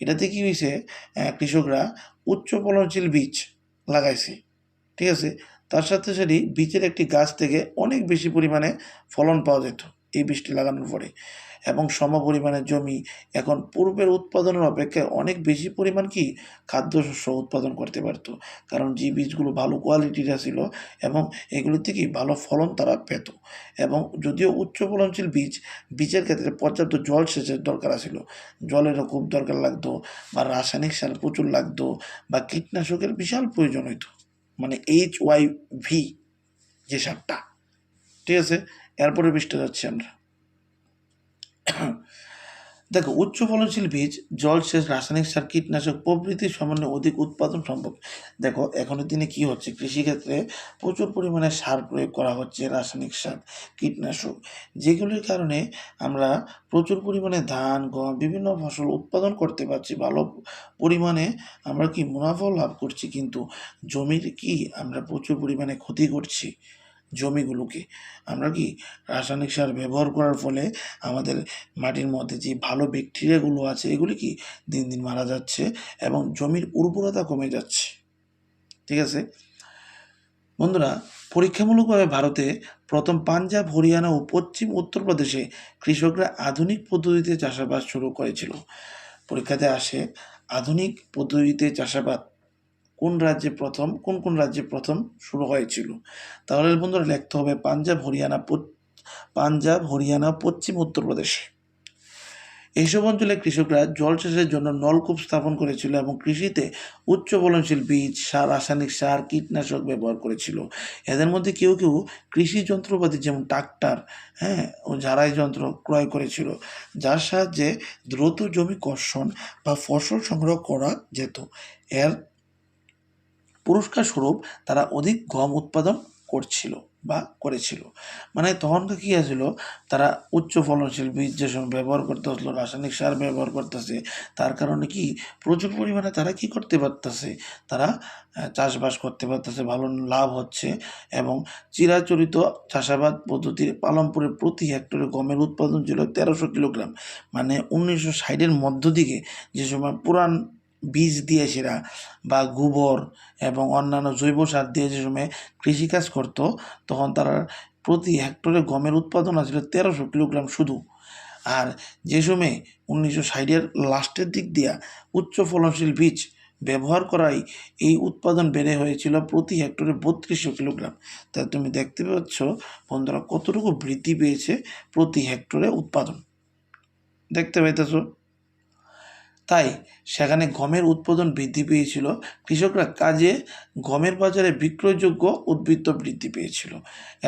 এটাতে কী হয়েছে, কৃষকরা উচ্চ ফলনশীল বীজ লাগাইছে, ঠিক আছে। তার সাথে সাথে বীজের একটি গাছ থেকে অনেক বেশি পরিমাণে ফলন পাওয়া যেত এই বীজটি লাগানোর পরে, এবং সমপরিমাণে জমি এখন পূর্বের উৎপাদনের অপেক্ষায় অনেক বেশি পরিমাণ কি খাদ্যশস্য উৎপাদন করতে পারতো, কারণ যে বীজগুলো ভালো কোয়ালিটির ছিল এবং এগুলো থেকে ভালো ফলন তারা পেত। এবং যদিও উচ্চ ফলনশীল বীজের ক্ষেত্রে পর্যাপ্ত জল সেচের দরকার ছিল, জলেরও খুব দরকার লাগতো, বা রাসায়নিক সার প্রচুর লাগতো, বা কীটনাশকের বিশাল প্রয়োজন হইতো, মানে HYV যে সারটা, ঠিক আছে। এরপরে পৃষ্ঠা যাচ্ছি আমরা। দেখো, উচ্চ ফলনশীল বীজ, জলসেচ, রাসায়নিক সার, কীটনাশক প্রভৃতির সমন্বয়ে অধিক উৎপাদন সম্ভব। দেখো, এখনের দিনে কি হচ্ছে, কৃষিক্ষেত্রে প্রচুর পরিমাণে সার প্রয়োগ করা হচ্ছে, রাসায়নিক সার, কীটনাশক, যেগুলির কারণে আমরা প্রচুর পরিমাণে ধান, গম, বিভিন্ন ফসল উৎপাদন করতে পারছি ভালো পরিমাণে। আমরা কি মুনাফাও লাভ করছি, কিন্তু জমির কি আমরা প্রচুর পরিমাণে ক্ষতি করছি জমিগুলোকে। আমরা কি রাসায়নিক সার ব্যবহার করার ফলে আমাদের মাটির মধ্যে যে ভালো ব্যাকটেরিয়াগুলো আছে এগুলি কি দিন দিন মারা যাচ্ছে এবং জমির উর্বরতা কমে যাচ্ছে। ঠিক আছে বন্ধুরা, পরীক্ষামূলকভাবে ভারতে প্রথম পাঞ্জাব, হরিয়ানা ও পশ্চিম উত্তরপ্রদেশে কৃষকরা আধুনিক পদ্ধতিতে চাষাবাদ শুরু করেছিল। পরীক্ষাতে আসে আধুনিক পদ্ধতিতে চাষাবাদ কোন কোন রাজ্যে প্রথম শুরু হয়েছিল। তাহলে বন্ধুরা লিখতে হবে পাঞ্জাব, হরিয়ানা, পশ্চিম উত্তরপ্রদেশে। এইসব অঞ্চলে কৃষকরা জলসেচের জন্য নলকূপ স্থাপন করেছিল এবং কৃষিতে উচ্চ ফলনশীল বীজ, সার, রাসায়নিক সার, কীটনাশক ব্যবহার করেছিল। এদের মধ্যে কেউ কেউ কৃষি যন্ত্রপাতি যেমন ট্রাক্টর, ও ঝাড়াই যন্ত্র ক্রয় করেছিল, যার সাহায্যে দ্রুত জমি কর্ষণ বা ফসল সংগ্রহ করা যেত। এর পুরস্কার স্বরূপ তারা অধিক গম উৎপাদন করেছিল। মানে তখনকার কি আছিল, তারা উচ্চ ফলনশীল বীজ যে সময় ব্যবহার করতে হলো, রাসায়নিক সার ব্যবহার করতেছে, তার কারণে কি প্রচুর পরিমাণে তারা কি করতে পারতেছে, তারা চাষবাস করতে পারতেছে, ভালো লাভ হচ্ছে। এবং চিরাচরিত চাষাবাদ পদ্ধতির পালনপুরে প্রতি হেক্টরে গমের উৎপাদন ছিল 1300 কিলোগ্রাম। মানে 1960-এর মধ্য দিকে যে সময় পুরান বীজ দিয়ে সেরা বা গোবর এবং অন্যান্য জৈব সার দিয়ে যে সময় কৃষিকাজ করতো, তখন তারা প্রতি হেক্টরে গমের উৎপাদন আসছিল 1300 কিলোগ্রাম শুধু। আর যে সময় 1960-এর লাস্টের দিক দিয়া উচ্চ ফলনশীল বীজ ব্যবহার করাই এই উৎপাদন বেড়ে হয়েছিল প্রতি হেক্টরে 3200 কিলোগ্রাম। তাই তুমি দেখতে পাচ্ছ বন্ধুরা কতটুকু বৃদ্ধি পেয়েছে প্রতি হেক্টরে উৎপাদন, দেখতে পাইতেছ। তাই সেখানে গমের উৎপাদন বৃদ্ধি পেয়েছিল, কৃষকরা কাজে গমের বাজারে বিক্রয়যোগ্য উদ্বৃত্ত বৃদ্ধি পেয়েছিল।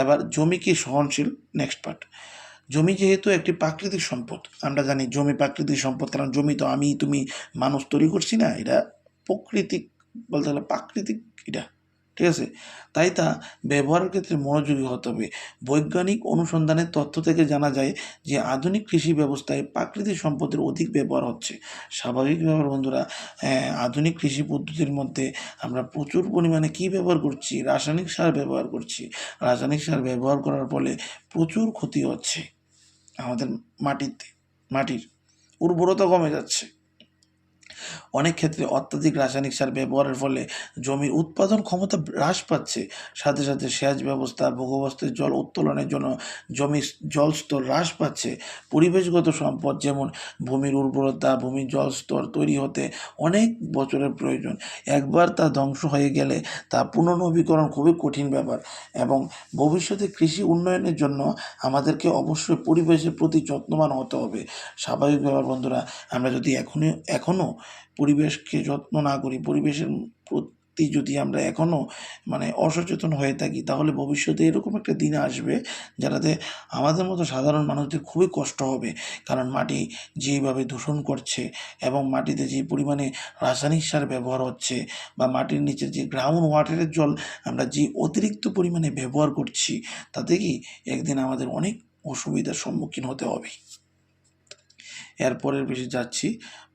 এবার জমি কি সহনশীল, নেক্সট পার্ট। জমি যেহেতু একটি প্রাকৃতিক সম্পদ, আমরা জানি জমি প্রাকৃতিক সম্পদ, কারণ জমি তো আমি তুমি মানুষ তৈরি করছি না, এটা প্রাকৃতিক, বলতে গেলে প্রাকৃতিক এটা। ঠিক আছে, তাই তা ব্যবহারের ক্ষেত্রে মনোযোগী হতে হবে। বৈজ্ঞানিক অনুসন্ধানের তথ্য থেকে জানা যায় যে আধুনিক কৃষি ব্যবস্থায় প্রাকৃতিক সম্পদের অধিক ব্যবহার হচ্ছে। স্বাভাবিক ব্যাপার বন্ধুরা, আধুনিক কৃষি পদ্ধতির মধ্যে আমরা প্রচুর পরিমাণে কী ব্যবহার করছি, রাসায়নিক সার ব্যবহার করছি। রাসায়নিক সার ব্যবহার করার ফলে প্রচুর ক্ষতি হচ্ছে আমাদের মাটির উর্বরতা কমে যাচ্ছে। অনেক ক্ষেত্রে অত্যাধিক রাসায়নিক সার ব্যবহারের ফলে জমির উৎপাদন ক্ষমতা হ্রাস পাচ্ছে। সাথে সাথে সেচ ব্যবস্থা, ভূগর্ভস্থ জল উত্তোলনের জন্য জমির জলস্তর হ্রাস পাচ্ছে। পরিবেশগত সম্পদ যেমন ভূমির উর্বরতা, ভূমির জলস্তর তৈরি হতে অনেক বছরের প্রয়োজন। একবার তা ধ্বংস হয়ে গেলে তা পুনর্নবীকরণ খুবই কঠিন ব্যাপার। এবং ভবিষ্যতে কৃষি উন্নয়নের জন্য আমাদেরকে অবশ্যই পরিবেশের প্রতি যত্নবান হতে হবে। স্বাভাবিক ব্যাপার বন্ধুরা, আমরা যদি এখনও পরিবেশকে যত্ন না করি, পরিবেশের প্রতি যদি আমরা এখনও অসচেতন হয়ে থাকি, তাহলে ভবিষ্যতে এরকম একটা দিন আসবে যাতে আমাদের মতো সাধারণ মানুষদের খুবই কষ্ট হবে। কারণ মাটি যেভাবে দূষণ করছে এবং মাটিতে যে পরিমাণে রাসায়নিক সার ব্যবহার হচ্ছে, বা মাটির নিচে যে গ্রাউন্ড ওয়াটারের জল আমরা যে অতিরিক্ত পরিমাণে ব্যবহার করছি, তাতে কি একদিন আমাদের অনেক অসুবিধার সম্মুখীন হতে হবে। এরপরের বেশি যাচ্ছি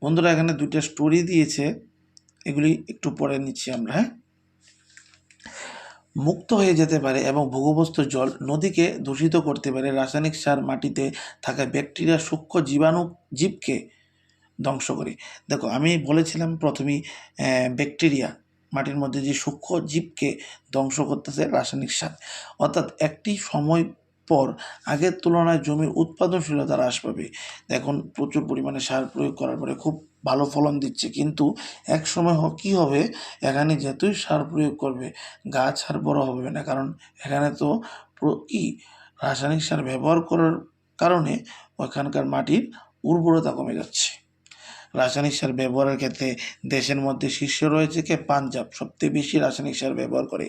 বন্ধুরা, এখানে দুইটা স্টোরি দিয়েছে, এগুলি একটু পরে নিচ্ছি আমরা। মুক্ত হয়ে যেতে পারে এবং ভূগর্ভস্থ জল নদীকে দূষিত করতে পারে। রাসায়নিক সার মাটিতে থাকা ব্যাকটেরিয়া, সূক্ষ্ম জীবকে ধ্বংস করে। দেখো, আমি বলেছিলাম প্রথমেই ব্যাকটেরিয়া মাটির মধ্যে যে সূক্ষ্ম জীবকে ধ্বংস করতেছে রাসায়নিক সার। অর্থাৎ একটি সময় পর আগের তুলনায় জমির উৎপাদনশীলতা হ্রাস পাবে। এখন প্রচুর পরিমাণে সার প্রয়োগ করার পরে খুব ভালো ফলন দিচ্ছে, কিন্তু এক সময় কী হবে, এখানে যতই সার প্রয়োগ করবে গাছ আর বড় হবে না, কারণ এখানে তো কি রাসায়নিক সার ব্যবহার করার কারণে ওখানকার মাটির উর্বরতা কমে যাচ্ছে। রাসায়নিক সার ব্যবহারের ক্ষেত্রে দেশের মধ্যে শীর্ষে রয়েছে কে? পাঞ্জাব সবচেয়ে বেশি রাসায়নিক সার ব্যবহার করে।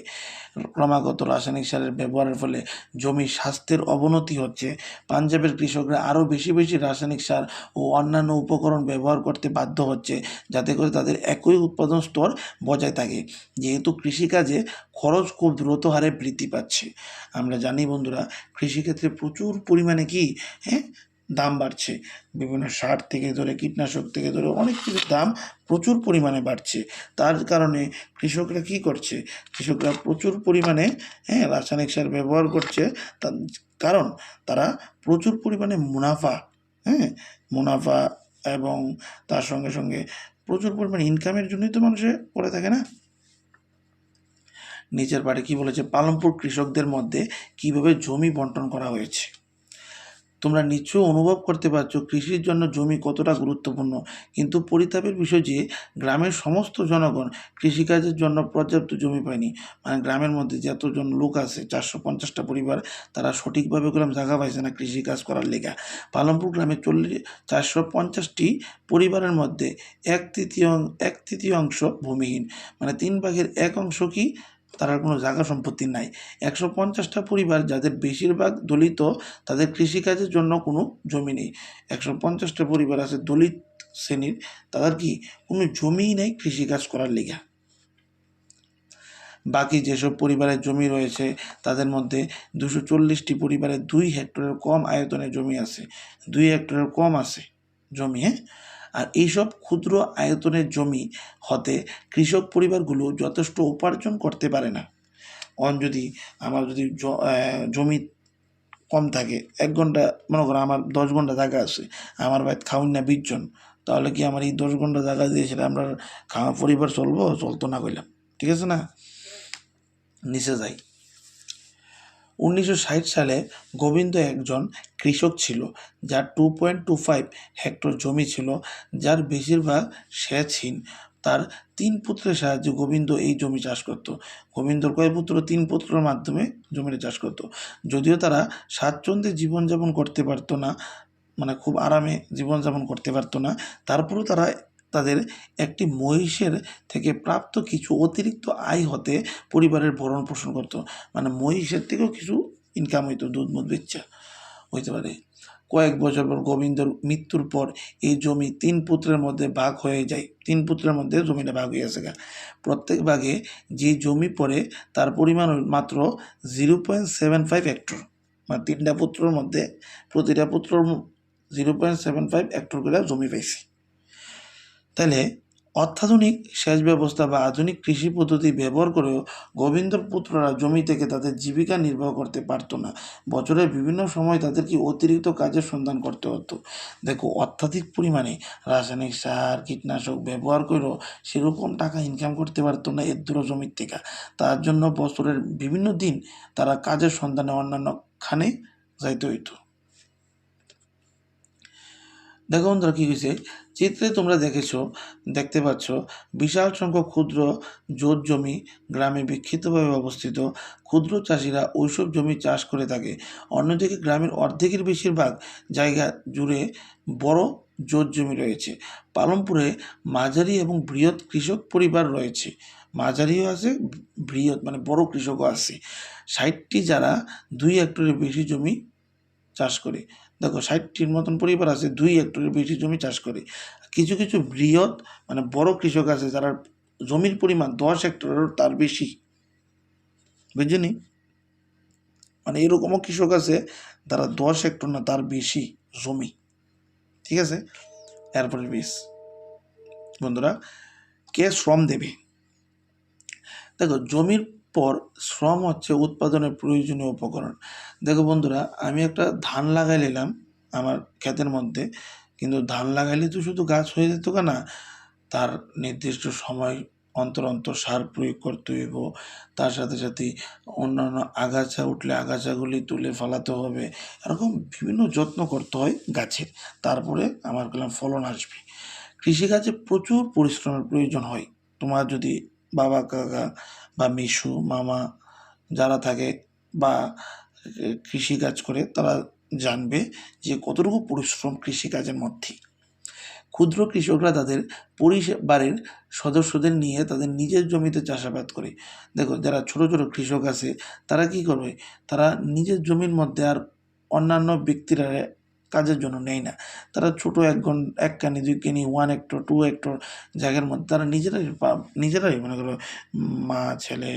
ক্রমাগত রাসায়নিক সারের ব্যবহারের ফলে জমির স্বাস্থ্যের অবনতি হচ্ছে। পাঞ্জাবের কৃষকরা আরও বেশি বেশি রাসায়নিক সার ও অন্যান্য উপকরণ ব্যবহার করতে বাধ্য হচ্ছে, যাতে করে তাদের একই উৎপাদন স্তর বজায় থাকে। যেহেতু কৃষিকাজে খরচ খুব দ্রুত হারে বৃদ্ধি পাচ্ছে। আমরা জানি বন্ধুরা, কৃষিক্ষেত্রে প্রচুর পরিমাণে কি, হ্যাঁ, দাম বাড়ছে। বিভিন্ন সার থেকে ধরে কীটনাশক থেকে ধরে অনেক কিছুর দাম প্রচুর পরিমাণে বাড়ছে। তার কারণে কৃষকরা কি করছে? কৃষকরা প্রচুর পরিমাণে, হ্যাঁ, রাসায়নিক সার ব্যবহার করছে। কারণ তারা প্রচুর পরিমাণে মুনাফা, হ্যাঁ, মুনাফা এবং তার সঙ্গে সঙ্গে প্রচুর পরিমাণে ইনকামের জন্যই তো মানুষে করে থাকে না। নিচের পাটে কি বলেছে? পালমপুর কৃষকদের মধ্যে কিভাবে জমি বন্টন করা হয়েছে। তোমরা নিশ্চয়ই অনুভব করতে পারছো কৃষির জন্য জমি কতটা গুরুত্বপূর্ণ। কিন্তু পরিতাপের বিষয় যে গ্রামের সমস্ত জনগণ কৃষিকাজের জন্য পর্যাপ্ত জমি পায়নি। মানে গ্রামের মধ্যে যতজন লোক আছে, 450টা পরিবার, তারা সঠিকভাবে কোনো জায়গা পাইছে না কৃষিকাজ করার লেগা। পালমপুর গ্রামে 450টি পরিবারের মধ্যে এক তৃতীয়াংশ ভূমিহীন। মানে 1/3 অংশ কি, তার কোনো জায়গা সম্পত্তি নাই। 150টা পরিবার, যাদের বেশিরভাগ দলিত, তাদের কৃষিকাজের জন্য কোনো জমি নেই। 150টা পরিবার আছে দলিত শ্রেণীর, তাদের কি কোনো জমিই নেই কৃষিকাজ করার লেগা। বাকি যেসব পরিবারের জমি রয়েছে তাদের মধ্যে 240টি পরিবারের 2 হেক্টরের কম আয়তনের জমি আছে। 2 হেক্টরের কম আছে জমি, হ্যাঁ। আর এইসব ক্ষুদ্র আয়তনের জমি হতে কৃষক পরিবারগুলো যথেষ্ট উপার্জন করতে পারে না। যদি আমার যদি জমি কম থাকে, 1 ঘন্টা, মনে করো আমার 10 ঘন্টা জায়গা আছে, আমার বাড়িতে খাউন না 20 জন, তাহলে কি আমার এই 10 ঘন্টা জায়গা দিয়ে সেটা আমরা খাওয়া পরিবার চলতো না কইলাম, ঠিক আছে না? নিচে যাই। 1960 সালে গোবিন্দ একজন কৃষক ছিল, যার 2.25 হেক্টর জমি ছিল, যার বেশিরভাগ সেচহীন। তার 3 পুত্রের সাহায্যে গোবিন্দ এই জমি চাষ করত। গোবিন্দর কয় পুত্র? 3 পুত্রের মাধ্যমে জমিটা চাষ করত। যদিও তারা স্বাচ্ছন্দ্যে জীবনযাপন করতে পারত না, মানে খুব আরামে জীবনযাপন করতে পারতো না, তারপরেও তারা তাদের একটি মহিষের থেকে প্রাপ্ত কিছু অতিরিক্ত আয় হতে পরিবারের ভরণ পোষণ করতো। মানে মহিষের থেকেও কিছু ইনকাম হইতো, দুধ মুধ বেচা হইতে পারে। কয়েক বছর পর গোবিন্দর মৃত্যুর পর এই জমি 3 পুত্রের মধ্যে ভাগ হয়ে যায়। 3 পুত্রের মধ্যে জমিটা ভাগ হয়ে গেছে। প্রত্যেক ভাগে যে জমি পড়ে তার পরিমাণ মাত্র 0.75 হেক্টর। মানে 3টা পুত্রের মধ্যে প্রতিটা পুত্র 0.75 হেক্টর করে জমি পাইছে। তাহলে অত্যাধুনিক সেচ ব্যবস্থা বা আধুনিক কৃষি পদ্ধতি ব্যবহার করেও গোবিন্দর পুত্ররা জমি থেকে তাদের জীবিকা নির্বাহ করতে পারতো না। বছরের বিভিন্ন সময় তাদেরকে অতিরিক্ত কাজের সন্ধান করতে হতো। দেখো, অত্যাধিক পরিমাণে রাসায়নিক সার কীটনাশক ব্যবহার করেও সেরকম টাকা ইনকাম করতে পারতো না এর দূর জমির থেকে। তার জন্য বছরের বিভিন্ন দিন তারা কাজের সন্ধানে অন্যান্য খানে যাইতে হইতো। দেখো বন্ধুরা, কী হয়েছে, চিত্রে তোমরা দেখতে পাচ্ছ বিশাল সংখ্যক ক্ষুদ্র জোট জমি গ্রামে বিক্ষিপ্তভাবে অবস্থিত। ক্ষুদ্র চাষিরা ওইসব জমি চাষ করে থাকে। অন্যদিকে গ্রামের অর্ধেকের বেশিরভাগ জায়গা জুড়ে বড় জোট জমি রয়েছে। পালমপুরে মাঝারি এবং বৃহৎ কৃষক পরিবার রয়েছে। মাঝারিও আছে, বৃহৎ মানে বড় কৃষকও আছে। 60টি যারা 2 হেক্টরের বেশি জমি চাষ করে। দেখো, 60টির মতন পরিবার আছে 2 হেক্টরের বেশি জমি চাষ করে। কিছু কিছু বৃহৎ মানে বড় কৃষক আছে যারা জমির পরিমাণ 10 হেক্টরের তার বেশি, বুঝলি? মানে এরকমও কৃষক আছে যারা 10 হেক্টর না তার বেশি জমি, ঠিক আছে। এরপরে বন্ধুরা, কে শ্রম দেবে? দেখো, জমির পর শ্রম হচ্ছে উৎপাদনের প্রয়োজনীয় উপকরণ। দেখো বন্ধুরা, আমি একটা ধান লাগাই নিলাম আমার ক্ষেতের মধ্যে, কিন্তু ধান লাগাইলে তো শুধু গাছ হয়ে যেত না, তার নির্দিষ্ট সময় অন্তর অন্তর সার প্রয়োগ করতে হইব। তার সাথে সাথে অন্যান্য আগাছা উঠলে আগাছাগুলি তুলে ফেলাতে হবে। এরকম বিভিন্ন যত্ন করতে হয় গাছের, তারপরে আমার ফলন আসবে। কৃষিকাজে প্রচুর পরিশ্রমের প্রয়োজন হয়। তোমার যদি বাবা কাকা বা মিশু মামা যারা থাকে বা কৃষিকাজ করে, তারা জানবে যে কতটুকু পরিশ্রম কৃষিকাজের মধ্যে। ক্ষুদ্র কৃষকরা তাদের পরিবারের সদস্যদের নিয়ে তাদের নিজের জমিতে চাষাবাদ করে। দেখো যারা ছোট ছোট কৃষক আছে তারা কি করবে, তারা নিজের জমির মধ্যে আর অন্যান্য ব্যক্তিরা কাজের জন্য নেয় না। তারা ছোট এক কানি 2 কানি 1 হেক্টর 2 হেক্টর জায়গার মধ্যে তারা নিজেরাই মনে করো মা, ছেলে,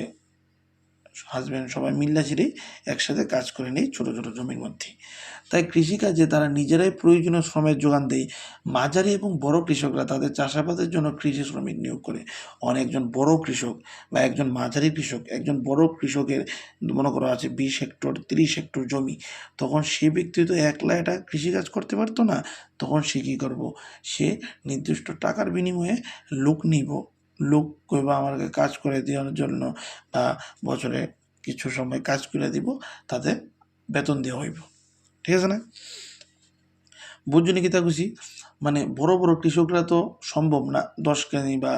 হাসব্যান্ড সবাই মিল্লাঝিরেই একসাথে কাজ করে নেয় ছোট ছোট জমির মধ্যে। তাই কৃষিকাজে তারা নিজেরাই প্রয়োজনীয় শ্রমের যোগান দেয়। মাঝারি এবং বড় কৃষকরা তাদের চাষাবাদের জন্য কৃষি শ্রমিক নিয়োগ করে। অনেকজন বড় কৃষক বা একজন মাঝারি কৃষক, একজন বড় কৃষকের মনে করো আছে 20 হেক্টর 30 হেক্টর জমি, তখন সে ব্যক্তি তো একলা এটা কৃষিকাজ করতে পারতো না। তখন সে কী করবো, সে নির্দিষ্ট টাকার বিনিময়ে লোক নিব, লোক কইবা আমাকে কাজ করে দেওয়ার জন্য বা বছরে কিছু সময় কাজ করে দিব, তাদের বেতন দেওয়া হইব। ঠিক আছে না? বুঝছনি কিতা কইছি? মানে বড় বড় কৃষকরা তো সম্ভব না 10 কানি বা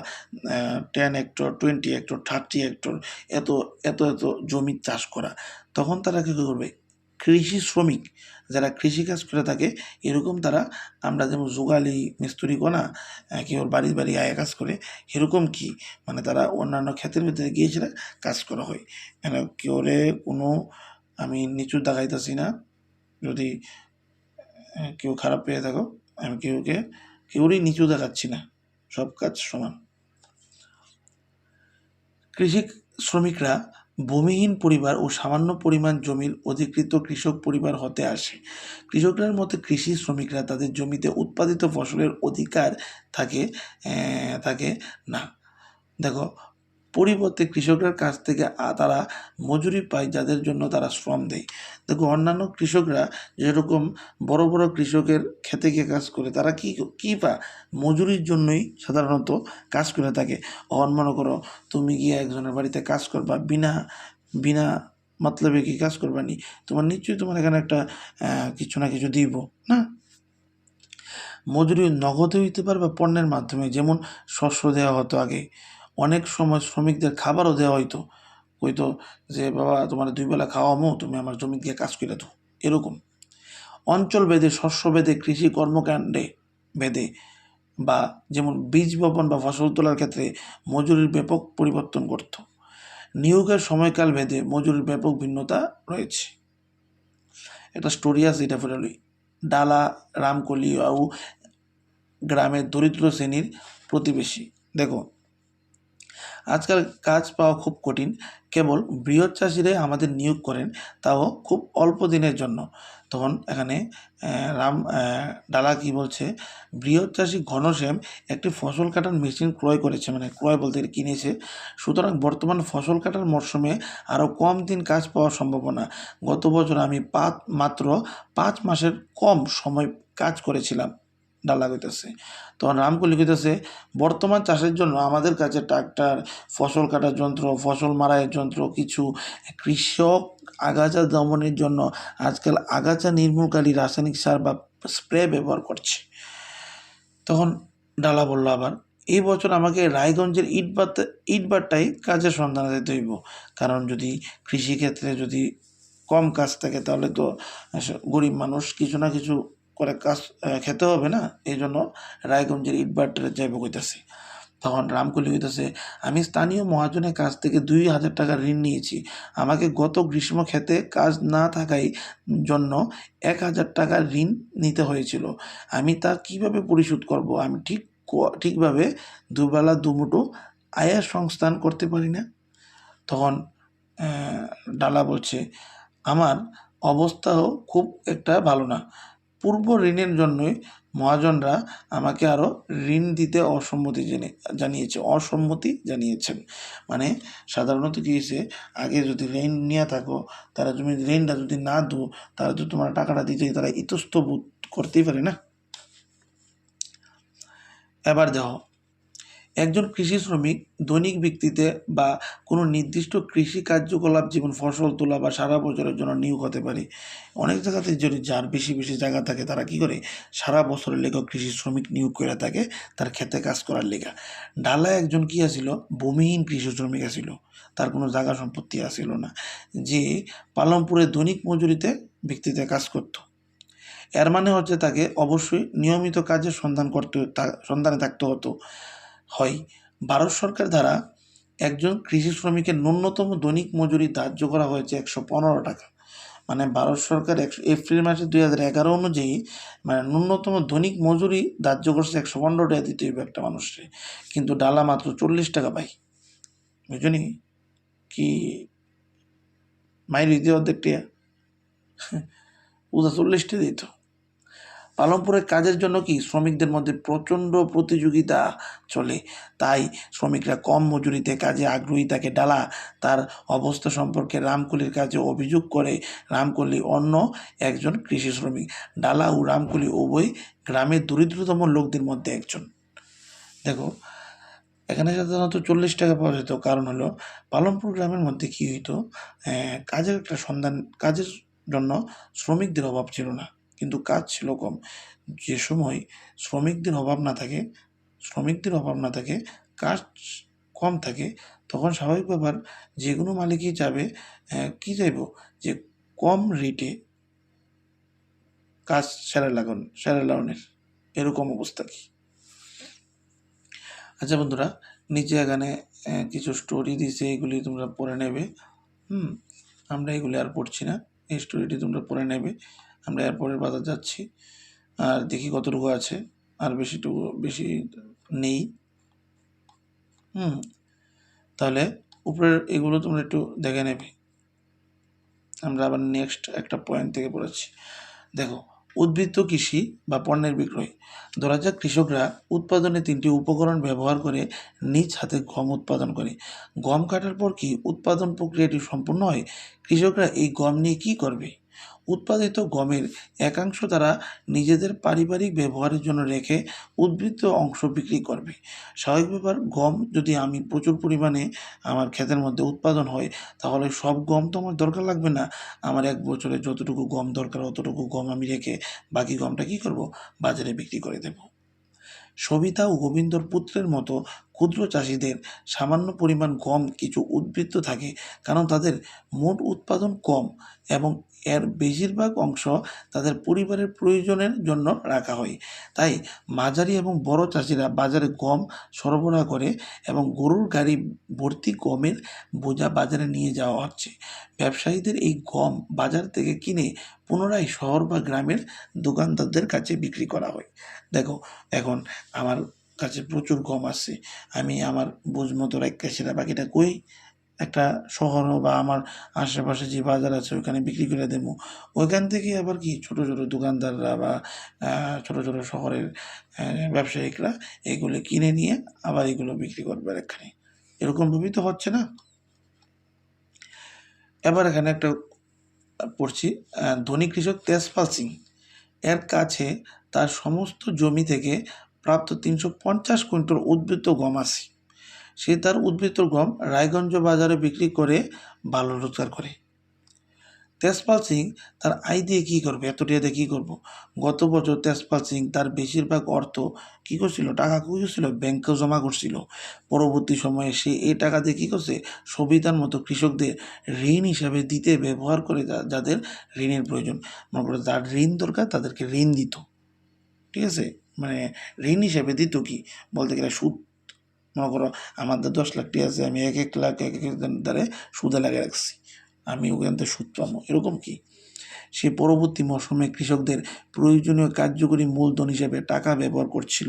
10 হেক্টর 20 হেক্টর 30 হেক্টর এত এত এত জমি চাষ করা। তখন তারা কী করবে, কৃষি শ্রমিক যারা কৃষিকাজ করে থাকে এরকম তারা, আমরা যেমন জোগালি মিস্ত্রি না, কেউ বাড়ি বাড়ি আয়া কাজ করে, এরকম কি মানে তারা অন্যান্য ক্ষেতের ভিতরে গিয়েছিল কাজ করা হয়। কেউরে কোনো আমি নিচু দেখাইতেছি না, যদি কেউ খারাপ পেয়ে থাকো, আমি কেউরই নিচু দেখাচ্ছি না, সব কাজ সমান। কৃষি শ্রমিকরা ভূমিহীন পরিবার ও সামান্য পরিমাণ জমির অধিকৃত কৃষক পরিবার হতে আসে। কৃষকদের মতে কৃষি শ্রমিকরা তাদের জমিতে উৎপাদিত ফসলের অধিকার থাকে থাকে না। দেখো পরিবর্তে কৃষকদের কাছ থেকে তারা মজুরি পায় যাদের জন্য তারা শ্রম দেয়। দেখো অন্যান্য কৃষকরা যেরকম বড় বড় কৃষকের খেতে গিয়ে কাজ করে তারা কী পায়, মজুরির জন্যই সাধারণত কাজ করে থাকে। মনে করো তুমি গিয়ে একজনের বাড়িতে কাজ করবা, বিনা বিনা মতলবে কি কাজ করবা নি, তোমার নিশ্চয়ই তোমার এখানে একটা কিছু না কিছু দিব না। মজুরি নগদে হইতে পারে বা পণ্যের মাধ্যমে, যেমন শস্য দেওয়া হতো আগে। অনেক সময় শ্রমিকদের খাবারও দেওয়া হইতো, কইতো যে বাবা তোমার 2 বেলা খাওয়ামো, তুমি আমার জমি দিয়ে কাজ করে দাও, এরকম। অঞ্চল ভেদে শস্য ভেদে কৃষি কর্মকাণ্ডে ভেদে বা যেমন বীজ বপন বা ফসল তোলার ক্ষেত্রে মজুরির ব্যাপক পরিবর্তন করত। নিয়োগের সময়কাল ভেদে মজুরির ব্যাপক ভিন্নতা রয়েছে। একটা স্টোরি আছে, এটা ফেরালি ডালা রামকলি ও গ্রামের দরিদ্র শ্রেণীর প্রতিবেশী। দেখো আজকাল কাজ পাওয়া খুব কঠিন, কেবল বৃহৎ চাষিরাই আমাদের নিয়োগ করেন, তাও খুব অল্প দিনের জন্য। তখন এখানে ডালা কি বলছে, বৃহৎ চাষি ঘনশ্যাম একটি ফসল কাটার মেশিন ক্রয় করেছে, মানে ক্রয় বলতে কিনেছে। সুতরাং বর্তমান ফসল কাটার মরশুমে আরও কম দিন কাজ পাওয়ার সম্ভাবনা। গত বছর আমি মাত্র 5 মাসের কম সময় কাজ করেছিলাম, ডালা কইতেছে। তখন রামকলি কইতেছে বর্তমান চাষের জন্য আমাদের কাছে ট্রাক্টর, ফসল কাটার যন্ত্র, ফসল মারাইয়ের যন্ত্র, কিছু কৃষক আগাছা দমনের জন্য আজকাল আগাছা নির্মূলকারী রাসায়নিক সার বা স্প্রে ব্যবহার করছে। তখন ডালা বলল আবার, এই বছর আমাকে রায়গঞ্জের ইটভাটায় কাজের সন্ধানে যেতে হইব, কারণ যদি কৃষিক্ষেত্রে যদি কম কাজ থাকে তাহলে তো গরিব মানুষ কিছু না কিছু করে কাজ খেতে হবে না, এই জন্য রায়গঞ্জের ইটভাটায় যাইব কইতাছে। তখন রামকলি কইতেছে আমি স্থানীয় মহাজনের কাছ থেকে 2,000 টাকা ঋণ নিয়েছি। আমাকে গত গ্রীষ্ম খেতে কাজ না থাকায় জন্য 1,000 টাকা ঋণ নিতে হয়েছিল। আমি তা কিভাবে পরিশোধ করব? আমি ঠিকভাবে দুবেলা দুমুঠো আয়ের সংস্থান করতে পারি না। তখন ডালা বলছে আমার অবস্থাও খুব একটা ভালো না। পূর্ব ঋণের জন্যই মহাজনরা আমাকে আরও ঋণ দিতে অসম্মতি জানিয়েছেন। মানে সাধারণত কী হয়েছে, আগে যদি ঋণ নিয়ে থাকো, তারা তুমি ঋণটা যদি না দো, তারা তো তোমার টাকাটা দিতে তারা ইতস্তত বোধ করতেই পারে না। এবার দেখো একজন কৃষি শ্রমিক দৈনিক ভিত্তিতে বা কোনো নির্দিষ্ট কৃষি কার্যকলাপ যেমন ফসল তোলা বা সারা বছরের জন্য নিয়োগ হতে পারে। অনেক জায়গাতে যদি যার বেশি বেশি জায়গা থাকে তারা কী করে সারা বছরের লেখা কৃষি শ্রমিক নিয়োগ করে থাকে তার খেতে কাজ করার লেখা। ডালা একজন কী আসিল, ভূমিহীন কৃষি শ্রমিক আসিল, তার কোনো জায়গা সম্পত্তি আসিল না, যে পালমপুরে দৈনিক মজুরিতে ভিত্তিতে কাজ করত। এর মানে হচ্ছে তাকে অবশ্যই নিয়মিত কাজের সন্ধানে থাকতে হয়। ভারত সরকার দ্বারা একজন কৃষি শ্রমিকের ন্যূনতম দৈনিক মজুরি ধার্য করা হয়েছে 115 টাকা। মানে ভারত সরকার এপ্রিল মাসে 2011 অনুযায়ী মানে ন্যূনতম দৈনিক মজুরি ধার্য করছে 115 টাকা দিতে হইবে একটা মানুষকে, কিন্তু ডালা মাত্র 40 টাকা পাই। বুঝলি কি মাইর দিতে অর্ধেক টিয়া ওটা 40 টাকা দিত। পালনপুরের কাজের জন্য কি শ্রমিকদের মধ্যে প্রচণ্ড প্রতিযোগিতা চলে, তাই শ্রমিকরা কম মজুরিতে কাজে আগ্রহী থাকে। ডালা তার অবস্থা সম্পর্কে রামকলির কাছে অভিযোগ করে। রামকলি অন্য একজন কৃষি শ্রমিক। ডালা ও রামকলি উভয় গ্রামের দরিদ্রতম লোকদের মধ্যে একজন। দেখো এখানে সাধারণত 40 টাকা পাওয়া যেত, কারণ হলো পালনপুর গ্রামের মধ্যে কী হইতো, কাজের জন্য শ্রমিকদের অভাব ছিল না, কিন্তু কাজ ছিল কম। যে সময় শ্রমিকদের অভাব না থাকে, কাজ কম থাকে, তখন স্বাভাবিক ব্যাপার যে কোনো মালিকই চাইবে, কী চাইব, যে কম রেটে কাজ সেরে লাগানোর এরকম অবস্থা কি। আচ্ছা বন্ধুরা, নিচে এখানে কিছু স্টোরি দিছে, এগুলি তোমরা পড়ে নেবে। আমরা এগুলি আর পড়ছি না, এই স্টোরিটি তোমরা পড়ে নেবে। আমরা এরপরের পাতা যাচ্ছি, আর দেখি কতটুকু আছে, আর বেশি নেই। তাহলে উপরের এগুলো তোমরা একটু দেখে নেবে। আমরা আবার নেক্সট একটা পয়েন্ট থেকে পড়েছি। দেখো, উদ্বৃত্ত কৃষি বা পণ্যের বিক্রয়। ধরা যাক কৃষকরা উৎপাদনে 3টি উপকরণ ব্যবহার করে নিজ হাতে গম উৎপাদন করে। গম কাটার পর কি উৎপাদন প্রক্রিয়াটি সম্পূর্ণ হয়? কৃষকরা এই গম নিয়ে কী করবে? উৎপাদিত গমের একাংশ তারা নিজেদের পারিবারিক ব্যবহারের জন্য রেখে উদ্বৃত্ত অংশ বিক্রি করবে। স্বাভাবিক ব্যাপার, গম যদি আমি প্রচুর পরিমাণে আমার ক্ষেতের মধ্যে উৎপাদন হয়, তাহলে সব গম তো আমার দরকার লাগবে না। আমার 1 বছরে যতটুকু গম দরকার অতটুকু গম আমি রেখে বাকি গমটা কী করব, বাজারে বিক্রি করে দেব। সবিতা ও গোবিন্দর পুত্রের মতো ক্ষুদ্র চাষিদের সামান্য পরিমাণ গম কিছু উদ্বৃত্ত থাকে, কারণ তাদের মোট উৎপাদন কম এবং এর বেশিরভাগ অংশ তাদের পরিবারের প্রয়োজনের জন্য রাখা হয়। তাই মাঝারি এবং বড় চাষিরা বাজারে গম সরবরাহ করে এবং গরুর গাড়ি ভর্তি গমের বোঝা বাজারে নিয়ে যাওয়া হচ্ছে। ব্যবসায়ীদের এই গম বাজার থেকে কিনে পুনরায় শহর বা গ্রামের দোকানদারদের কাছে বিক্রি করা হয়। দেখো, এখন আমার কাছে প্রচুর গম আছে, আমি আমার বুঝ মতো রাইখা সেটা বাকিটা কই একটা শহর বা আমার আশেপাশে যে বাজার আছে ওইখানে বিক্রি করে দেবো। ওইখান থেকে আবার কি ছোটো ছোটো দোকানদাররা বা ছোটো ছোটো শহরের ব্যবসায়িকরা এগুলো কিনে নিয়ে আবার এগুলো বিক্রি করবে এখানে। এরকমভাবেই তো হচ্ছে না। এবার এখানে একটা পড়ছি, ধনী কৃষক তেজপাল সিং এর কাছে তার সমস্ত জমি থেকে প্রাপ্ত 350 কুইন্টাল উদ্বৃত্ত গম আছে। সে তার উদ্বৃত্ত গম রায়গঞ্জ বাজারে বিক্রি করে ভালো রোজগার করে। তেজপাল সিং তার আয় দিয়ে কী করবে, এত টাকা দিয়ে কী করবো? গত বছর তেজপাল সিং তার বেশিরভাগ অর্থ কী করছিল, টাকা কী করছিল, ব্যাংকে জমা করছিল। পরবর্তী সময়ে সে এই টাকা দিয়ে কী করছে, সবিতার মতো কৃষকদের ঋণ হিসাবে দিতে ব্যবহার করে, যাদের ঋণের প্রয়োজন। মনে করো যার ঋণ দরকার তাদেরকে ঋণ দিত, ঠিক আছে, মানে ঋণ হিসাবে দিত কি বলতে গেলে সুদ। মনে করো আমাদের 10 লাখ টাকা আছে, আমি 1 লাখ দ্বারা সুদে লাগিয়ে রাখছি, আমি ওখান থেকে সুদ পাবো, এরকম কি। সে পরবর্তী মৌসুমে কৃষকদের প্রয়োজনীয় কার্যকরী মূলধন হিসেবে টাকা ব্যবহার করছিল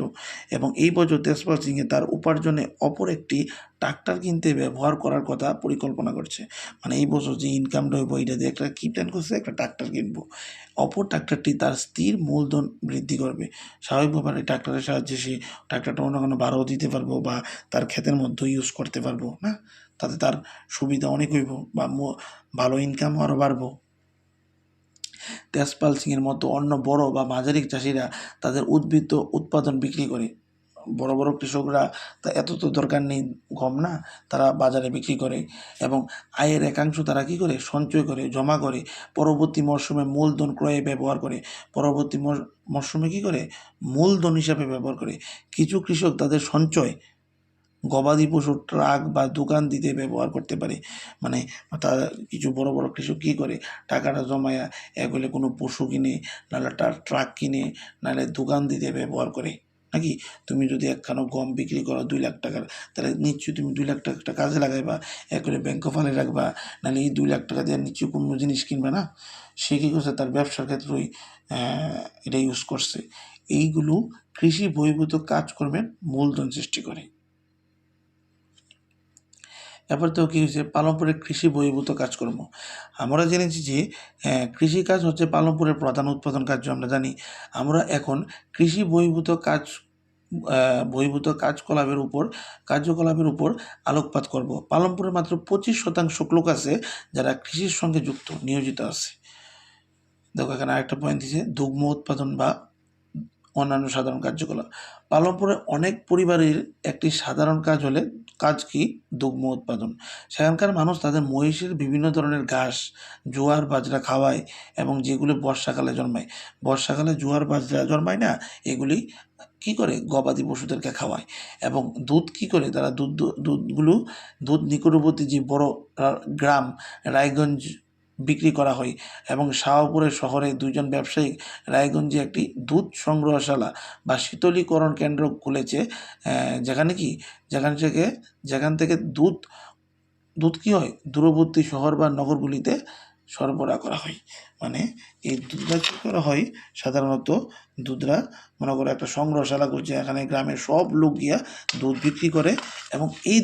এবং এই বছর তেজপাল সিংয়ে তার উপার্জনে অপর একটি ট্রাক্টর কিনতে ব্যবহার করার কথা পরিকল্পনা করছে। মানে এই বছর যে ইনকামটা হইব এটা দিয়ে একটা কী প্ল্যান করছে, একটা ট্রাক্টর কিনবো। অপর ট্রাক্টরটি তার স্থির মূলধন বৃদ্ধি করবে। স্বাভাবিক ব্যাপার, এই ট্রাক্টরের সাহায্যে সে ট্রাক্টরটা অন্য কোনো ভাড়াও দিতে পারবো বা তার ক্ষেতের মধ্যে ইউজ করতে পারবো না, তাতে তার সুবিধা অনেক হইব বা ভালো ইনকামও আরও বাড়বো। তেজপাল সিংয়ের মতো অন্য বড় বা মাঝারি চাষিরা তাদের উদ্বৃত্ত উৎপাদন বিক্রি করে। বড় বড় কৃষকরা তা এত তো দরকার নেই গম, না, তারা বাজারে বিক্রি করে এবং আয়ের একাংশ তারা কী করে, সঞ্চয় করে, জমা করে, পরবর্তী মরশুমে মূলধন ক্রয়ে ব্যবহার করে। পরবর্তী মরশুমে কী করে, মূলধন হিসাবে ব্যবহার করে। কিছু কৃষক তাদের সঞ্চয় গবাদি পশুর ট্রাক বা দোকান দিতে ব্যবহার করতে পারে। মানে তারা কিছু বড় বড় কৃষক কী করে, টাকাটা জমায়া এক হলে কোনো পশু কিনে, নাহলে ট্রাক কিনে, নাহলে দোকান দিতে ব্যবহার করে। নাকি তুমি যদি একখানা গম বিক্রি করো 2 লাখ টাকার, তাহলে নিশ্চয়ই তুমি 2 লাখ টাকাটা কাজে লাগাইবা, এক করে ব্যাংকে ফালে রাখবা, নাহলে এই 2 লাখ টাকা দিয়ে নিশ্চয়ই কোনো জিনিস কিনবে না। সে কী করছে, তার ব্যবসার ক্ষেত্রেই এটা ইউজ করছে। এইগুলো কৃষি বহির্ভূত কাজকর্মের মূলধন সৃষ্টি করে। এরপর তো কী হয়েছে, পালনপুরের কৃষি বহির্ভূত কাজকর্ম। আমরা জেনেছি যে কৃষিকাজ হচ্ছে পালনপুরের প্রধান উৎপাদন কার্য, আমরা জানি। আমরা এখন কৃষি বহির্ভূত কার্যকলাপের উপর আলোকপাত করব। পালনপুরে মাত্র 25% লোক আছে যারা কৃষির সঙ্গে নিয়োজিত আছে। দেখো এখানে আরেকটা পয়েন্ট দিচ্ছে, দুগ্ধ উৎপাদন বা অন্যান্য সাধারণ কার্যকলাপ। পালনপুরে অনেক পরিবারের একটি সাধারণ কাজ কি, দুগ্ধ উৎপাদন। সেখানকার মানুষ তাদের মহিষের বিভিন্ন ধরনের ঘাস, জোয়ার বাজরা খাওয়ায়, এবং যেগুলো বর্ষাকালে জন্মায়। বর্ষাকালে জোয়ার বাজরা জন্মায় না, এগুলি কী করে, গবাদি পশুদেরকে খাওয়ায়। এবং দুধ কী করে, তারা দুধ নিকটবর্তী যে বড় গ্রাম রায়গঞ্জ বিক্রি করা হয়। এবং শাহপুরের শহরে 2জন ব্যবসায়ী রায়গঞ্জে একটি দুধ সংগ্রহশালা বা শীতলীকরণ কেন্দ্র খুলেছে, যেখান থেকে দুধ কী হয়, দূরবর্তী শহর বা নগরগুলিতে সরবরাহ করা হয়। মানে এই দুধটা কী করা হয়, সাধারণত দুধরা মনে করো একটা সংগ্রহশালা করছে, এখানে গ্রামের সব লোক গিয়া দুধ বিক্রি করে, এবং এই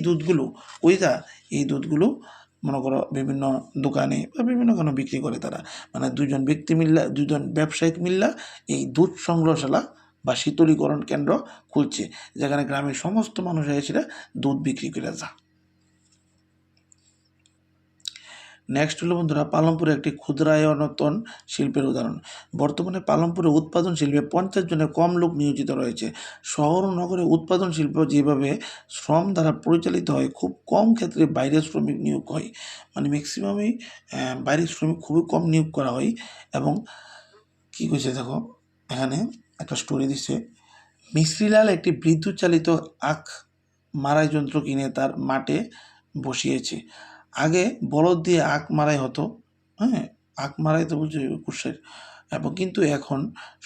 দুধগুলো মনে করো বিভিন্ন দোকানে বা বিভিন্ন কোনো বিক্রি করে তারা। মানে দুজন ব্যবসায়িক মিল্লা এই দুধ সংগ্রহশালা বা শীতলীকরণ কেন্দ্র খুলছে, যেখানে গ্রামের সমস্ত মানুষ এসে দুধ বিক্রি করে যায়। নেক্সট হলো বন্ধুরা, পালনপুরে একটি ক্ষুদ্রায়তন শিল্পের উদাহরণ। বর্তমানে পালনপুরে উৎপাদন শিল্পে 50 জনের কম লোক নিয়োজিত রয়েছে। শহর ও নগরে উৎপাদন শিল্প যেভাবে শ্রম দ্বারা পরিচালিত হয়, খুব কম ক্ষেত্রে বাইরের শ্রমিক নিয়োগ হয়। মানে ম্যাক্সিমামই বাইরের শ্রমিক খুবই কম নিয়োগ করা হয়। এবং কী করেছে দেখো, এখানে একটা স্টোরি দিচ্ছে, মিস্ত্রিলাল একটি বিদ্যুৎ চালিত আখ মারাই যন্ত্র কিনে তার মাঠে বসিয়েছে। আগে বলদ দিয়ে আখ মারাই হতো, আখ মারাই তো বুঝছো কুশের, কিন্তু এখন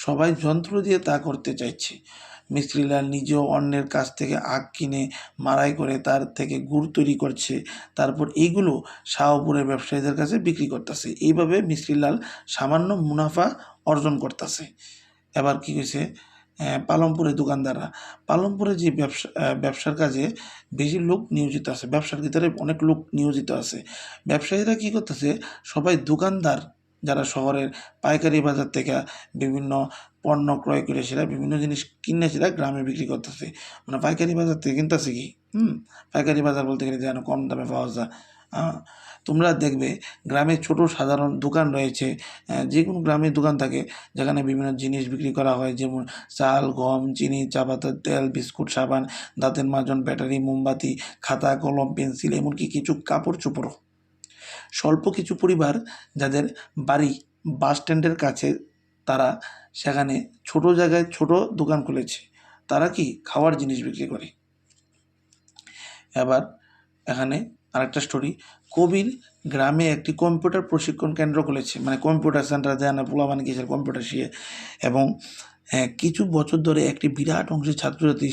সবাই যন্ত্র দিয়ে তা করতে চাইছে। মিস্ত্রিলাল নিজেও অন্যের কাছ থেকে আখ কিনে মারাই করে তার থেকে গুড় তৈরি করছে, তারপর এইগুলো শাহপুরের ব্যবসায়ীদের কাছে বিক্রি করতেছে। এইভাবে মিস্ত্রিলাল সামান্য মুনাফা অর্জন করতেছে। এবার কী হয়েছে, পালনপুরে দোকানদাররা, পালনপুরে যে ব্যবসার কাজে বেশি লোক নিয়োজিত আছে, ব্যবসার ভিতরে অনেক লোক নিয়োজিত আছে। ব্যবসায়ীরা কী করতেছে, সবাই দোকানদার যারা শহরের পাইকারি বাজার থেকে বিভিন্ন পণ্য ক্রয় করে সেটা বিভিন্ন জিনিস কিনে সেটা গ্রামে বিক্রি করতেছে। মানে পাইকারি বাজার থেকে কিনতেছে কি, পাইকারি বাজার বলতে গেলে যেন কম দামে পাওয়া যায়। তোমরা দেখবে গ্রামে ছোট সাধারণ দোকান রয়েছে, যে কোনো গ্রামে দোকান থাকে যেখানে বিভিন্ন জিনিস বিক্রি করা হয়, যেমন চাল, গম, চিনি, চা পাতা, তেল, বিস্কুট, সাবান, দাঁতের মাজন, ব্যাটারি, মোমবাতি, খাতা, কলম, পেন্সিল, এমনকি কিছু কাপড় চোপড়ও। স্বল্প কিছু পরিবার যাদের বাড়ি বাস স্ট্যান্ডের কাছে, তারা সেখানে ছোট জায়গায় ছোট দোকান খুলেছে। তারা কি খাওয়ার জিনিস বিক্রি করে। এবার এখানে আরেকটা স্টোরি, কবির গ্রামে একটি কম্পিউটার প্রশিক্ষণ কেন্দ্র খুলেছে, মানে কম্পিউটার সেন্টার দেয় না, পোলাপান গিয়েছে কম্পিউটার শিখে। এবং কিছু বছর ধরে একটি বিরাট অংশের ছাত্রছাত্রী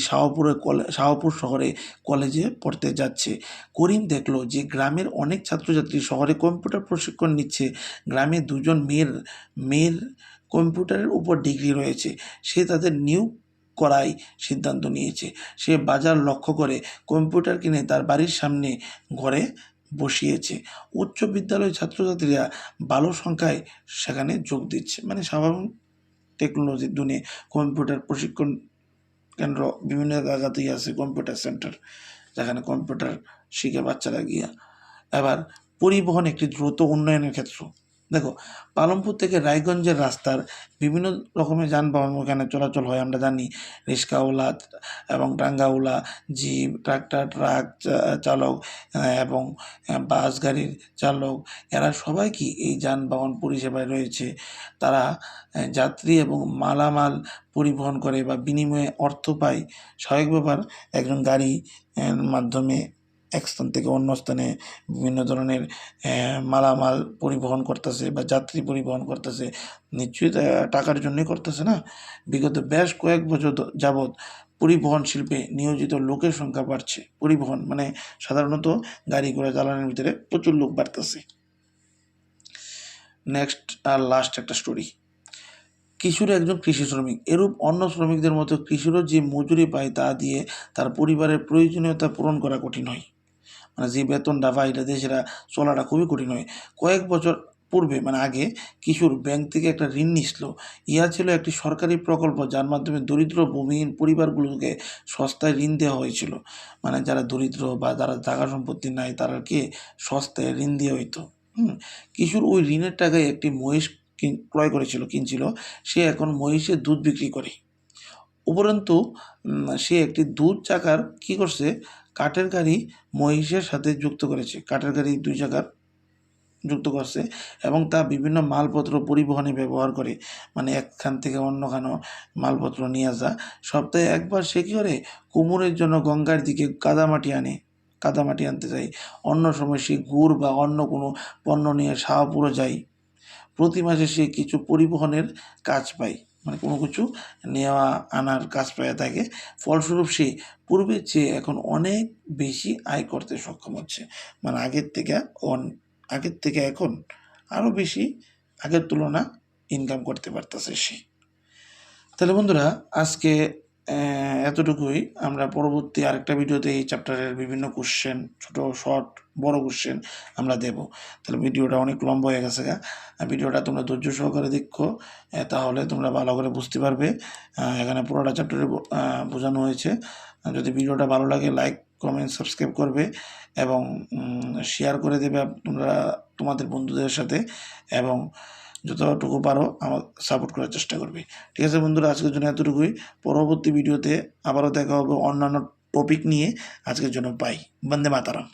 শাহপুর শহরে কলেজে পড়তে যাচ্ছে। করিম দেখলো যে গ্রামের অনেক ছাত্রছাত্রী শহরে কম্পিউটার প্রশিক্ষণ নিচ্ছে। গ্রামে 2জন মেয়ের কম্পিউটারের উপর ডিগ্রি রয়েছে। সে তাদের নিয়োগ করাই সিদ্ধান্ত নিয়েছে। সে বাজার লক্ষ্য করে কম্পিউটার কিনে তার বাড়ির সামনে ঘরে বসিয়েছে। উচ্চ বিদ্যালয়ের ছাত্রছাত্রীরা ভালো সংখ্যায় সেখানে যোগ দিচ্ছে। মানে স্বাভাবিক টেকনোলজির দুনিয়া, কম্পিউটার প্রশিক্ষণ কেন্দ্র বিভিন্ন জায়গাতেই আছে, কম্পিউটার সেন্টার, যেখানে কম্পিউটার শিখে বাচ্চারা গিয়া। এবার পরিবহন একটি দ্রুত উন্নয়নের ক্ষেত্র। দেখো, পালমপুর থেকে রায়গঞ্জের রাস্তার বিভিন্ন রকমের যানবাহন ওখানে চলাচল হয় আমরা জানি। রিক্সাওয়ালা এবং টাঙ্গাওয়ালা, জিপ, ট্রাক্টর, ট্রাক চালক এবং বাস গাড়ির চালক, এরা সবাই কি এই যানবাহন পরিষেবায় রয়েছে। তারা যাত্রী এবং মালামাল পরিবহন করে বা বিনিময়ে অর্থ পায়। স্বাভাবিক ব্যাপার, একজন গাড়ি মাধ্যমে এক স্থান থেকে অন্য স্থানে বিভিন্ন ধরনের মালামাল পরিবহন করতেছে বা যাত্রী পরিবহন করতেছে, নিশ্চয়ই টাকার জন্যই করতেছে না? বিগত বেশ কয়েক বছর যাবৎ পরিবহন শিল্পে নিয়োজিত লোকের সংখ্যা বাড়ছে। পরিবহন মানে সাধারণত গাড়ি ঘোড়া চালানোর ভিতরে প্রচুর লোক বাড়তেছে। নেক্সট আর লাস্ট একটা স্টোরি। কিশোর একজন কৃষি শ্রমিক। এরূপ অন্য শ্রমিকদের মতো কিশোরও যে মজুরি পায় তা দিয়ে তার পরিবারের প্রয়োজনীয়তা পূরণ করা কঠিন হয়। মানে যে বেতনটা পায় এটা দিয়ে সেটা চলাটা খুবই কঠিন হয়। কয়েক বছর পূর্বে মানে আগে কিশোর ব্যাংক থেকে একটা ঋণ নিছিল। ইহা ছিল একটি সরকারি প্রকল্প যার মাধ্যমে দরিদ্র ভূমিহীন পরিবারগুলোকে সস্তায় ঋণ দেওয়া হয়েছিল। মানে যারা দরিদ্র বা যারা জায়গা সম্পত্তি নাই তাদেরকে সস্তায় ঋণ দেওয়া হইতো। কিশোর ওই ঋণের টাকায় একটি মহিষ ক্রয় করেছিল, কিনছিল। সে এখন মহিষের দুধ বিক্রি করে। উপরন্তু সে একটি দুধ চাকার কি করছে, কাঠের গাড়ি মহিষের সাথে যুক্ত করেছে। কাঠের গাড়ি ২ চাকার যুক্ত করছে এবং তা বিভিন্ন মালপত্র পরিবহনে ব্যবহার করে। মানে একখান থেকে অন্যখানে মালপত্র নিয়ে আসা। সপ্তাহে একবার সে কী করে, কুমোরের জন্য গঙ্গার দিকে কাদামাটি আনে। কাদামাটি আনতে যায়। অন্য সময় সে গুড় বা অন্য কোনো পণ্য নিয়ে শাহপুরে যায়। প্রতি মাসে সে কিছু পরিবহনের কাজ পায়। মানে কোনো কিছু নেওয়া আনার কাজ পাইয়া থাকে। ফলস্বরূপ সে পূর্বের চেয়ে এখন অনেক বেশি আয় করতে সক্ষম হচ্ছে। মানে আগের থেকে এখন আরও বেশি আগের তুলনা ইনকাম করতে পারতেছে সে। তাহলে বন্ধুরা, আজকে এতটুকুই। আমরা পরবর্তী আরেকটা ভিডিওতে এই চ্যাপ্টারের বিভিন্ন কোশ্চেন, ছোট, শর্ট, বড় কোশ্চেন আমরা দেব। তাহলে ভিডিওটা অনেক লম্বা হয়ে গেছে ভিডিওটা তোমরা ধৈর্য সহকারে দেখো, তাহলে তোমরা ভালো করে বুঝতে পারবে। এখানে পুরোটা চ্যাপ্টারে বোঝানো হয়েছে। যদি ভিডিওটা ভালো লাগে লাইক, কমেন্ট, সাবস্ক্রাইব করবে এবং শেয়ার করে দেবে তোমরা তোমাদের বন্ধুদের সাথে এবং যতটুকু পারো আমার সাপোর্ট করার চেষ্টা করবে। ঠিক আছে বন্ধুরা, আজকের জন্য এতটুকুই। পরবর্তী ভিডিওতে আবারও দেখা হবে অন্যান্য টপিক নিয়ে। আজকের জন্য বাই। বন্দে মাতরম।